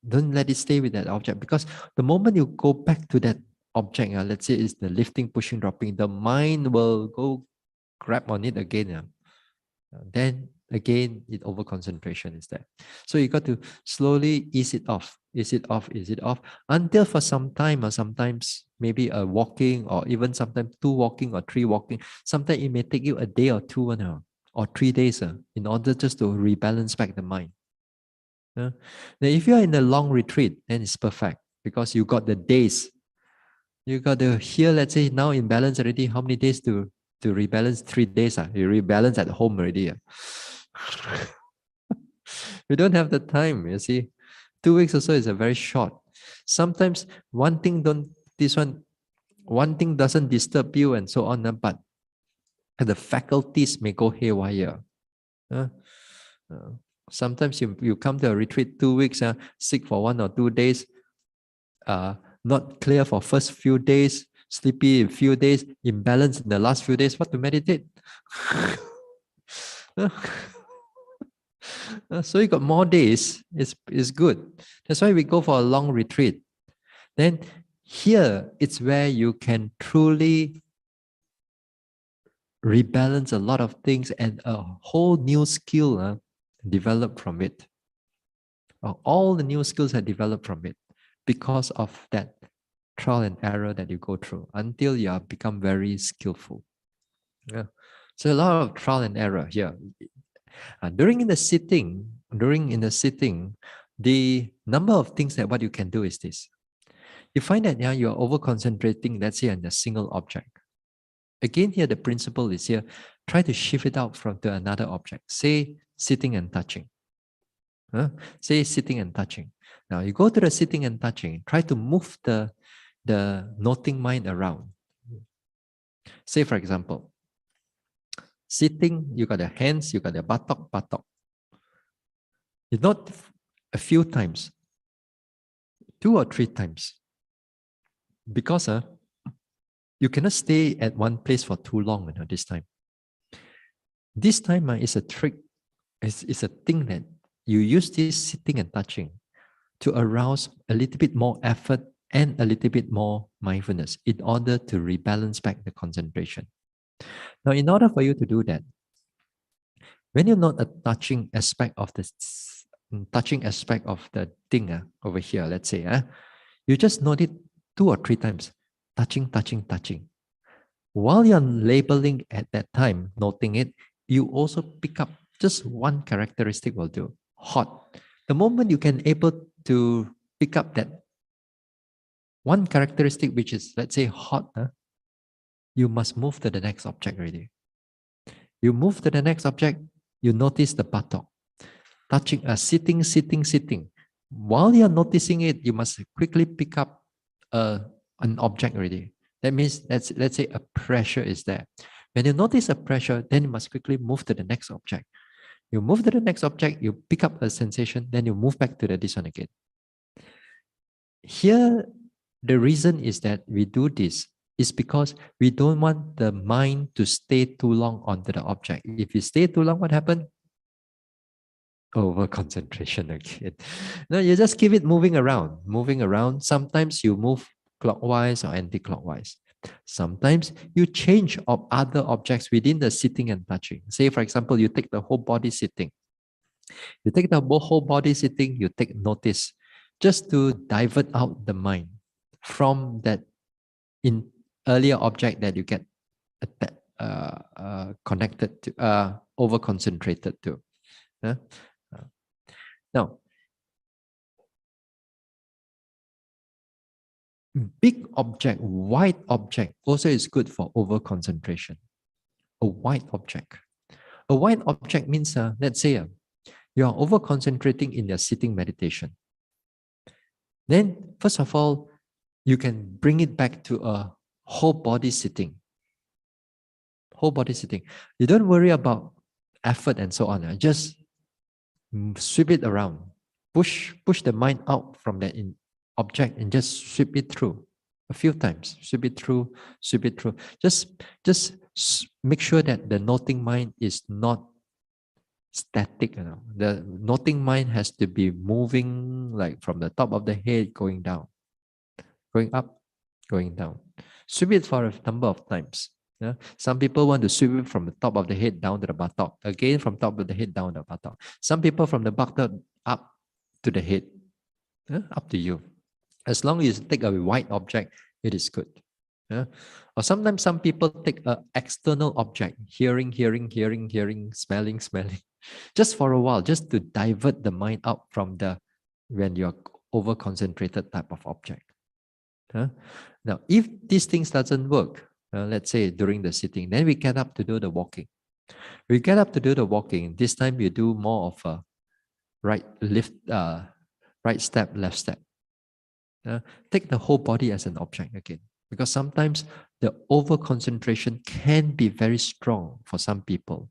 [SPEAKER 1] Don't let it stay with that object, because the moment you go back to that object, let's say it's the lifting, pushing, dropping, the mind will go grab on it again. Then again, over concentration is there. So you got to slowly ease it off, until for some time, or sometimes maybe a walking, or even sometimes 2 walking or 3 walking. Sometimes it may take you a day or 2 or 3 days in order just to rebalance back the mind. Now, if you are in a long retreat, then it's perfect, because you got the days. You got to here, let's say now in balance already, how many days to rebalance? 3 days. You rebalance at home already. We don't have the time, you see. 2 weeks or so is a very short. Sometimes one thing doesn't disturb you and so on, but the faculties may go haywire. Sometimes you come to a retreat 2 weeks, sick for 1 or 2 days, not clear for first few days, sleepy in few days, imbalance in the last few days. What to meditate? So you got more days, it's good. That's why we go for a long retreat. Then here it's where you can truly rebalance a lot of things, and a whole new skill develop from it. All the new skills are developed from it because of that trial and error that you go through until you have become very skillful. Yeah. So a lot of trial and error here. During in the sitting, the number of things that what you can do is this. You find that now you're over concentrating, let's say, on a single object. Again, here the principle is here, try to shift it out to another object. Say sitting and touching. Say sitting and touching. Now you go to the sitting and touching, try to move the noting mind around. Say for example, sitting, you got the hands, you got the buttock. You note a few times, 2 or 3 times. Because you cannot stay at one place for too long this time. This time is a trick, it's a thing that you use this sitting and touching to arouse a little bit more effort and a little bit more mindfulness in order to rebalance back the concentration. Now, in order for you to do that, when you note a touching aspect of the thing over here, let's say, you just note it 2 or 3 times, touching. While you're labeling at that time, noting it, you also pick up just one characteristic will do. Hot. The moment you can able to pick up that one characteristic, which is, let's say, hot, you must move to the next object already. You move to the next object, you notice the buttock. Touching, sitting. While you're noticing it, you must quickly pick up an object already. That means, let's say a pressure is there. When you notice a pressure, then you must quickly move to the next object. You move to the next object, you pick up a sensation, then you move back to this one again. Here, the reason is that we do this is because we don't want the mind to stay too long onto the object. If you stay too long, what happens? Over concentration again. No, you just keep it moving around. Sometimes you move clockwise or anti-clockwise. Sometimes you change of other objects within the sitting and touching. Say, for example, you take the whole body sitting. You take the whole body sitting, you take notice just to divert out the mind from that in earlier object that you get connected to, over concentrated to. Now, big object, wide object also is good for over concentration. A wide object. A wide object means, let's say, you are over concentrating in your sitting meditation. Then, first of all, you can bring it back to a whole body sitting. Whole body sitting. You don't worry about effort and so on. Just sweep it around. Push the mind out from that object and just sweep it through a few times. Sweep it through, sweep it through. Just make sure that the noting mind is not static. The noting mind has to be moving, like from the top of the head going down, going up, going down. Sweep it for a number of times. Yeah? Some people want to sweep it from the top of the head down to the buttock. Again, from top of the head down to the buttock. Some people from the buttock up to the head. Yeah? Up to you. As long as you take a white object, it is good. Yeah? Or sometimes some people take an external object, hearing, smelling, just for a while, just to divert the mind out from the when you're over concentrated type of object. Now, if these things doesn't work, let's say during the sitting, then we get up to do the walking. We get up to do the walking. This time you do more of a right step, left step. Take the whole body as an object again, because sometimes the over concentration can be very strong for some people.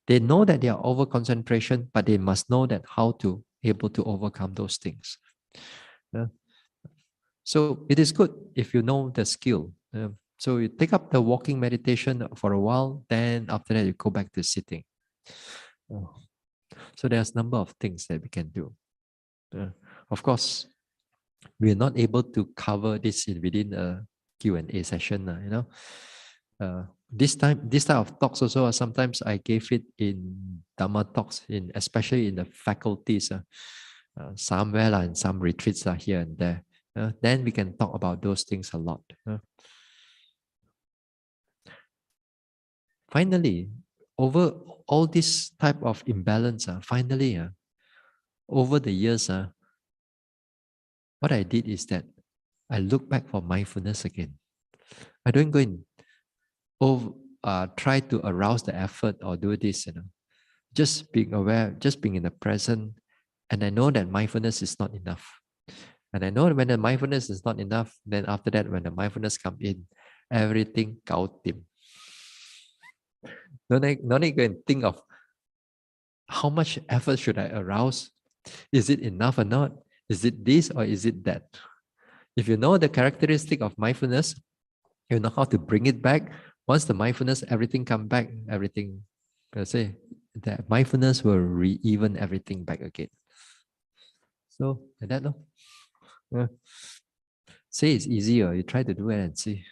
[SPEAKER 1] They know that they are over concentration, but they must know that how to able to overcome those things. So it is good if you know the skill. So you take up the walking meditation for a while, then after that you go back to sitting. So there's a number of things that we can do. Of course, we are not able to cover this within a Q&A session. This type of talks also, sometimes I gave it in Dharma talks, especially in the faculties, somewhere in some retreats here and there. Then we can talk about those things a lot. Finally, over all this type of imbalance, finally, over the years, what I did is that I look back for mindfulness again. I don't go and try to arouse the effort or do this, just being aware, just being in the present. And I know that mindfulness is not enough. And I know when the mindfulness is not enough, then after that, when the mindfulness comes in, everything gao dim. No need go and think of how much effort should I arouse? Is it enough or not? Is it this or is it that? If you know the characteristic of mindfulness, you know how to bring it back. Once the mindfulness, everything come back, everything, let's say, that mindfulness will re-even everything back again. So, like that, no? Say it's easier. You try to do it and see.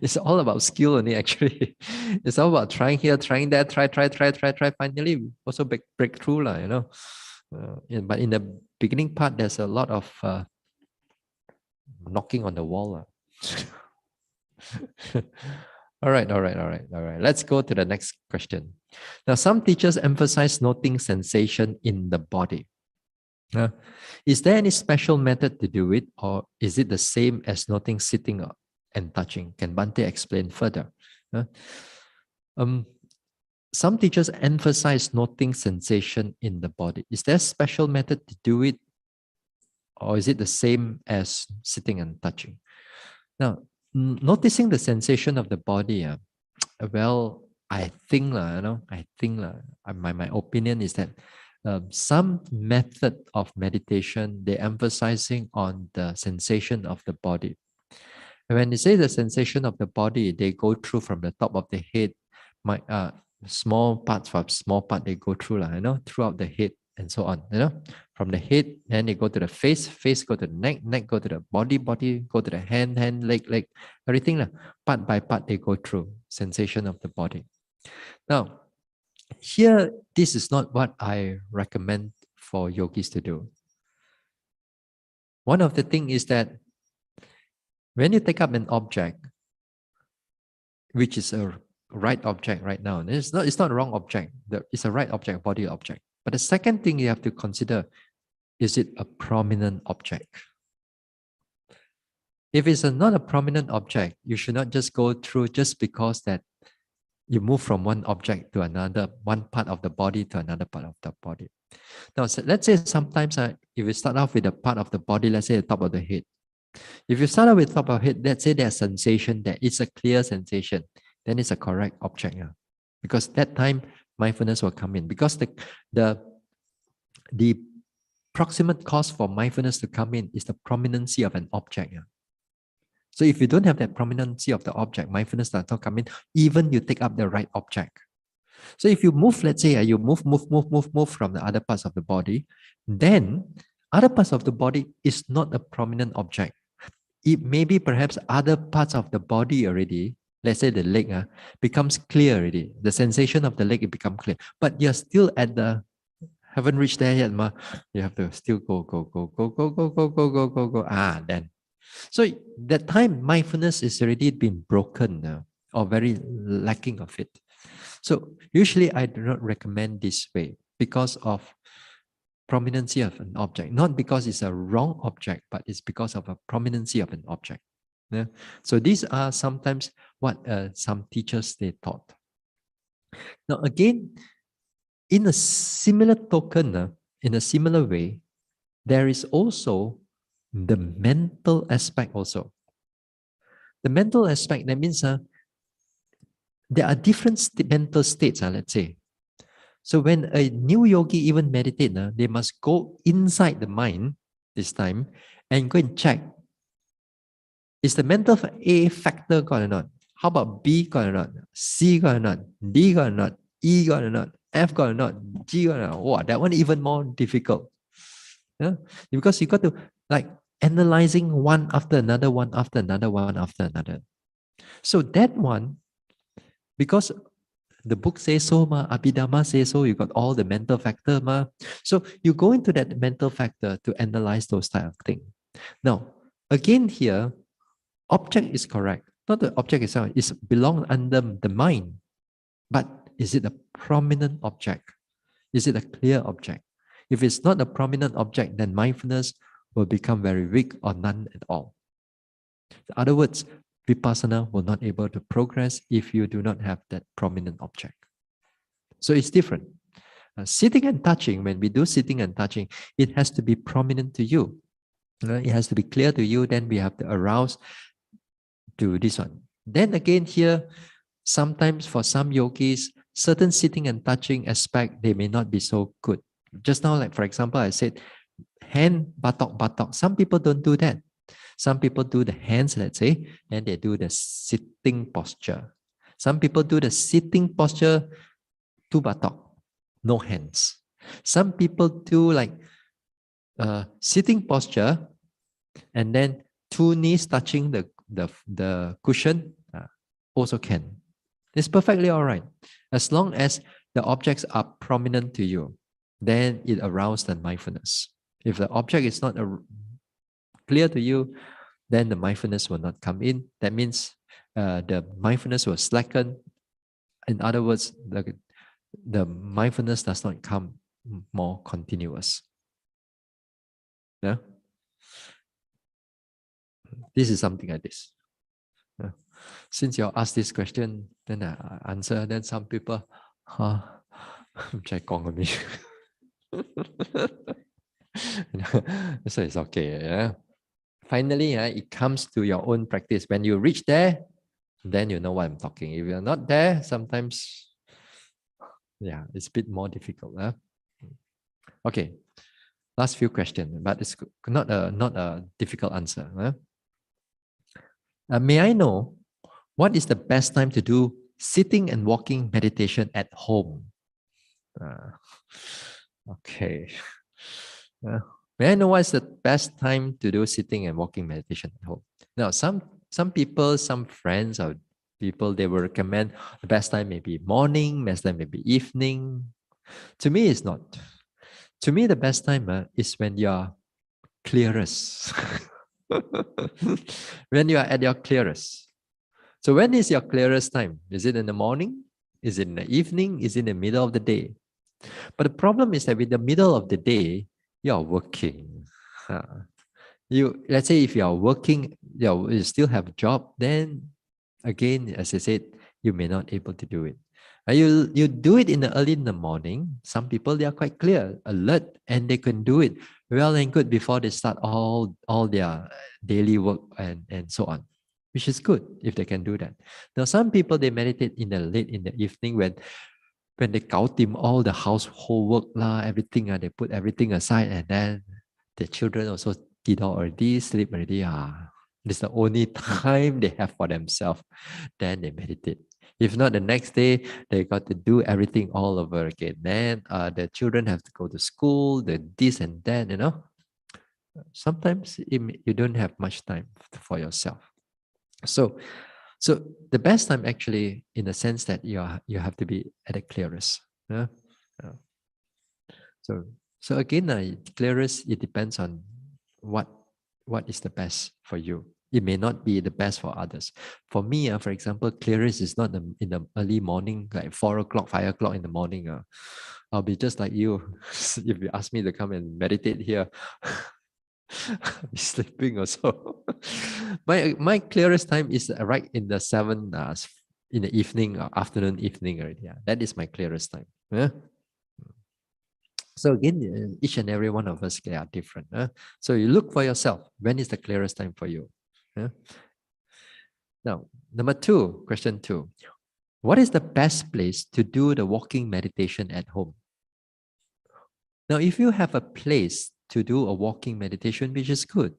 [SPEAKER 1] It's all about skill only, actually. It's all about trying here, trying there, try. Finally, also break through, but in the beginning part, there's a lot of knocking on the wall. All right. Let's go to the next question. Now, some teachers emphasize noting sensation in the body. Is there any special method to do it, or is it the same as noting sitting and touching? Can Bhante explain further? Some teachers emphasize noting sensation in the body. Is there a special method to do it, or is it the same as sitting and touching? Now, noticing the sensation of the body, well, I think, my opinion is that some method of meditation, they're emphasizing on the sensation of the body. And when they say the sensation of the body, they go through from the top of the head, small part, they go through, throughout the head and so on, from the head, then they go to the face go to the neck go to the body go to the hand, leg, everything, part by part they go through sensation of the body. Now, here, this is not what I recommend for yogis to do. One of the things is that when you take up an object, which is a right object right now, it's not a wrong object, it's a right object, body object. But the second thing you have to consider, is it a prominent object? If it's not a prominent object, you should not just go through just because that you move from one object to another, one part of the body to another part of the body. Now, so let's say sometimes if you start off with a part of the body, let's say the top of the head. If you start off with top of the head, let's say there's sensation, that it's a clear sensation, then it's a correct object. because that time mindfulness will come in. Because the proximate cause for mindfulness to come in is the prominency of an object. Yeah? So if you don't have that prominency of the object, mindfulness does not come in, even you take up the right object. So if you move, let's say you move from the other parts of the body, then other parts of the body is not a prominent object. It may be perhaps other parts of the body already, let's say the leg becomes clear already. The sensation of the leg, it becomes clear. But you're still haven't reached there yet, ma. You have to still go. Then. So that time, mindfulness is already been broken now, or very lacking of it. So usually I do not recommend this way because of prominency of an object, not because it's a wrong object, but it's because of a prominency of an object. Yeah? So these are sometimes what some teachers they taught. Now again, in a similar token, in a similar way, there is also the mental aspect also. The mental aspect, that means there are different mental states, let's say. So when a new yogi even meditate, they must go inside the mind this time and go and check, is the mental A factor got or not? How about B got or not? C got or not? D got or not? E got or not? F got or not? G got or not? Wow, that one even more difficult. Yeah? Because you got to like analyzing one after another, one after another, one after another. So that one, because the book says so, Abhidhamma says so, you got all the mental factor, So you go into that mental factor to analyze those type of things. Now, again here, object is correct. Not the object itself, it belongs under the mind. But is it a prominent object? Is it a clear object? If it's not a prominent object, then mindfulness will become very weak or none at all. In other words, Vipassana will not able to progress if you do not have that prominent object. So it's different. Sitting and touching, when we do sitting and touching, it has to be prominent to you. It has to be clear to you, then we have to arouse to this one. Then again here, sometimes for some yogis, certain sitting and touching aspect, they may not be so good. Just now, like for example, I said, hand, buttock. Some people don't do that. Some people do the hands, let's say, and they do the sitting posture. Some people do the sitting posture, two buttock, no hands. Some people do like sitting posture, and then two knees touching the cushion, also can. It's perfectly all right. As long as the objects are prominent to you, then it arouses the mindfulness. If the object is not clear to you, then the mindfulness will not come in. That means the mindfulness will slacken. In other words, the mindfulness does not come more continuous. Yeah? This is something like this. Yeah. Since you asked this question, then I answer. Then some people, check on me. So it's okay. Yeah. Finally, it comes to your own practice. When you reach there, then you know what I'm talking. If you're not there, sometimes, yeah, it's a bit more difficult. Okay, last few questions, but it's not a difficult answer. May I know what is the best time to do sitting and walking meditation at home? Okay. May I know what's the best time to do sitting and walking meditation at home? Now, some people, some friends or people, they will recommend the best time maybe morning, best time maybe evening. To me, it's not. To me, the best time is when you are clearest. When you are at your clearest. So when is your clearest time? Is it in the morning? Is it in the evening? Is it in the middle of the day? But the problem is that in the middle of the day, you are working. Let's say if you are working, you still have a job, then again, as I said, you may not able to do it. You do it early in the morning. Some people, they are quite clear, alert, and they can do it well and good before they start all their daily work and so on. which is good if they can do that. Now, some people, they meditate in the late in the evening when they gao-tim all the household work lah, everything, they put everything aside, and then the children also eat already, sleep already. This is the only time they have for themselves. Then they meditate. If not, the next day they got to do everything all over again. Then the children have to go to school, the this and that. Sometimes you don't have much time for yourself. So the best time actually, in the sense that you have to be at the clearest. So again, clearest, it depends on what is the best for you. It may not be the best for others. For me, for example, clearest is not in the early morning, like 4 o'clock, 5 o'clock in the morning. I'll be just like you. If you ask me to come and meditate here, I'll be sleeping also. my clearest time is right in the 7 in the evening or afternoon, evening already. Yeah, that is my clearest time. Yeah? So again, each and every one of us, they are different. So you look for yourself. When is the clearest time for you? Now, question 2. What is the best place to do the walking meditation at home? Now, if you have a place to do a walking meditation, which is good,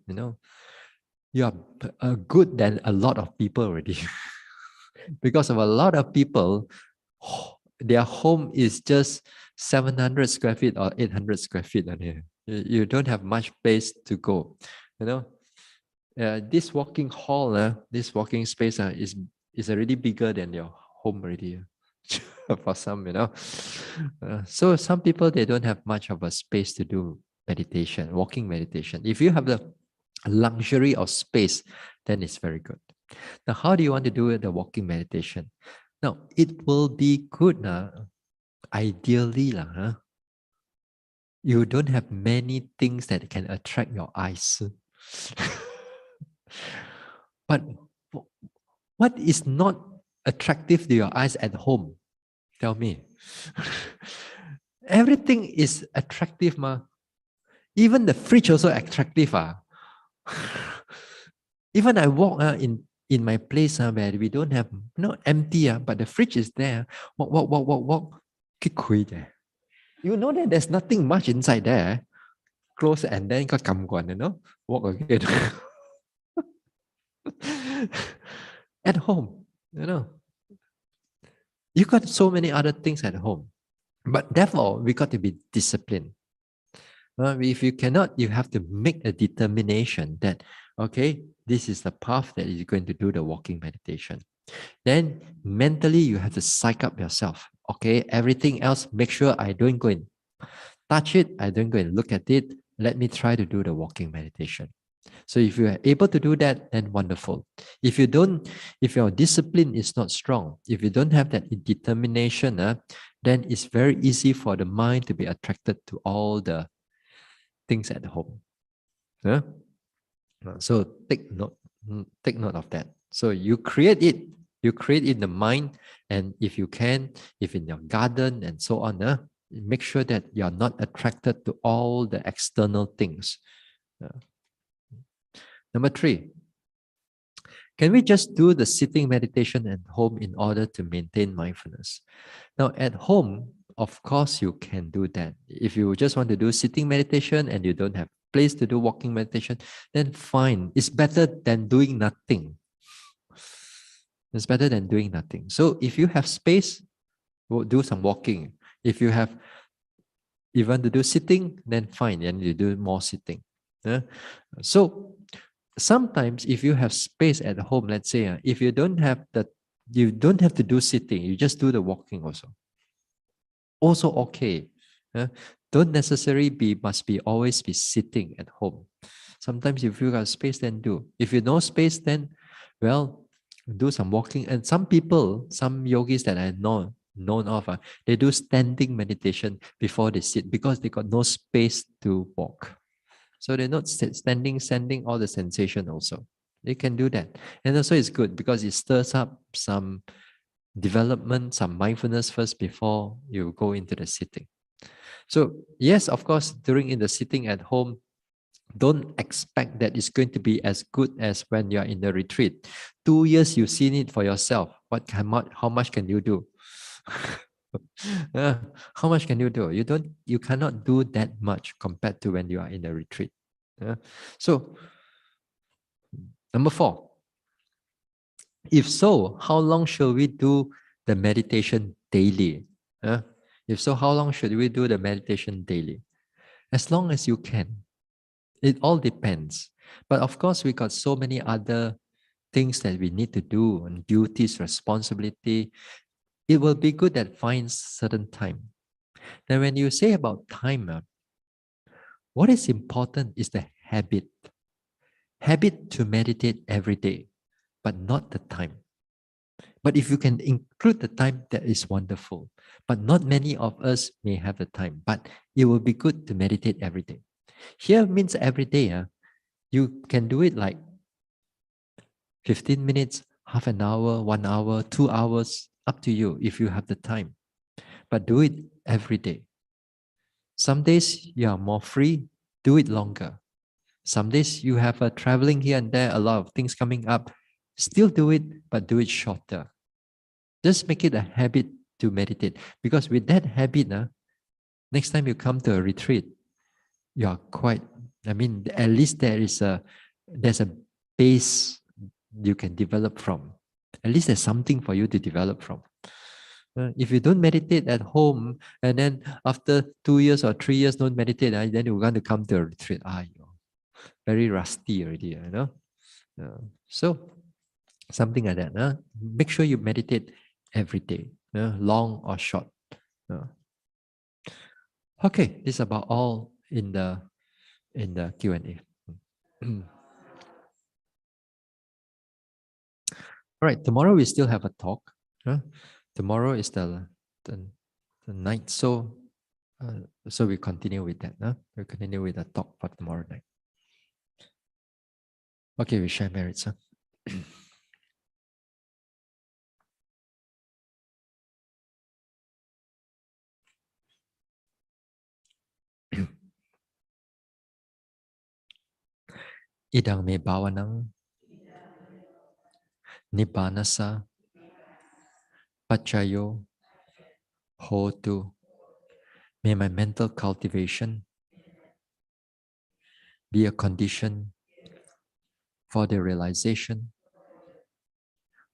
[SPEAKER 1] you are good than a lot of people already. Because of a lot of people, their home is just 700 square feet or 800 square feet. You don't have much place to go. This walking hall, this walking space is already bigger than your home already. For some, so some people, they don't have much of a space to do meditation, walking meditation. If you have the luxury of space, then it's very good. Now, how do you want to do the walking meditation? Now, it will be good, ideally, you don't have many things that can attract your eyes. But what is not attractive to your eyes at home? Tell me. Everything is attractive, ma. Even the fridge also attractive. Even I walk in my place where we don't have, empty, but the fridge is there. Walk. There. You know that there's nothing much inside there. Close and then got come walk again. At home, you got so many other things at home, but therefore we got to be disciplined. If you cannot, you have to make a determination that, okay, this is the path that is going to do the walking meditation. Then mentally you have to psych up yourself. Okay, everything else, make sure I don't go and touch it, I don't go and look at it. Let me try to do the walking meditation. So if you are able to do that, then wonderful. If you don't, if your discipline is not strong, if you don't have that determination, then it's very easy for the mind to be attracted to all the things at home. So take note of that. So you create it in the mind, and if you can, if in your garden and so on, make sure that you're not attracted to all the external things. Number 3, can we just do the sitting meditation at home in order to maintain mindfulness? Now, at home, of course, you can do that. If you just want to do sitting meditation and you don't have place to do walking meditation, then fine. It's better than doing nothing. It's better than doing nothing. So if you have space, we'll do some walking. If you want to do sitting, then fine, then you do more sitting. So sometimes if you have space at home, let's say, if you don't have to do sitting, you just do the walking also. Also okay. Don't necessarily must always be sitting at home. Sometimes if you got space, then do. If you no space, then, well, do some walking. And some yogis that I known of, they do standing meditation before they sit because they got no space to walk. So they're not standing, sending all the sensation also. They can do that. And also it's good because it stirs up some development, some mindfulness first before you go into the sitting. So yes, of course, in the sitting at home, Don't expect that it's going to be as good as when you are in the retreat. 2 years, you've seen it for yourself. How much can you do? Uh, how much can you do? You cannot do that much compared to when you are in the retreat. So, number 4, if so, how long shall we do the meditation daily? If so, how long should we do the meditation daily? As long as you can. It all depends. But of course, we got so many other things that we need to do and duties, responsibility. It will be good that finds certain time. Now, when you say about time, what is important is the habit. Habit to meditate every day, but not the time. But if you can include the time, that is wonderful. But not many of us may have the time. But it will be good to meditate every day. Here means every day. You can do it like 15 minutes, half an hour, 1 hour, 2 hours, up to you if you have the time. But do it every day. Some days you are more free, do it longer. Some days you have a traveling here and there, a lot of things coming up, still do it, but do it shorter. Just make it a habit to meditate. Because with that habit, next time you come to a retreat, you are quite, at least there's a base you can develop from. At least there's something for you to develop from. If you don't meditate at home, and then after 2 years or 3 years don't meditate, then you're going to come to a retreat. Very rusty already, So something like that. Make sure you meditate every day, long or short. Okay, this is about all in the Q&A. All right, tomorrow we still have a talk. Tomorrow is the night, so we continue with that. We continue with the talk for tomorrow night. Okay, we share merits. Idang me bawanang nibbanasa pachayo hotu. May my mental cultivation be a condition for the realization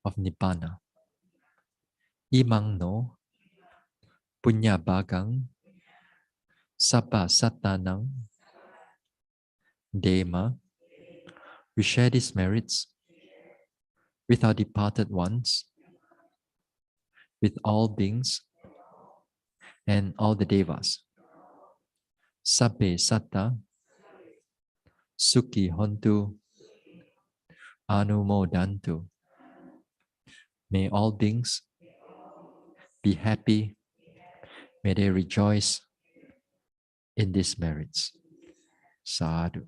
[SPEAKER 1] of Nibbana. Imang no punya bagang sabba satanang dema. We share these merits with our departed ones, with all beings and all the devas. Sabbe satta sukhi hontu anumodantu. May all beings be happy. May they rejoice in these merits. Sadhu.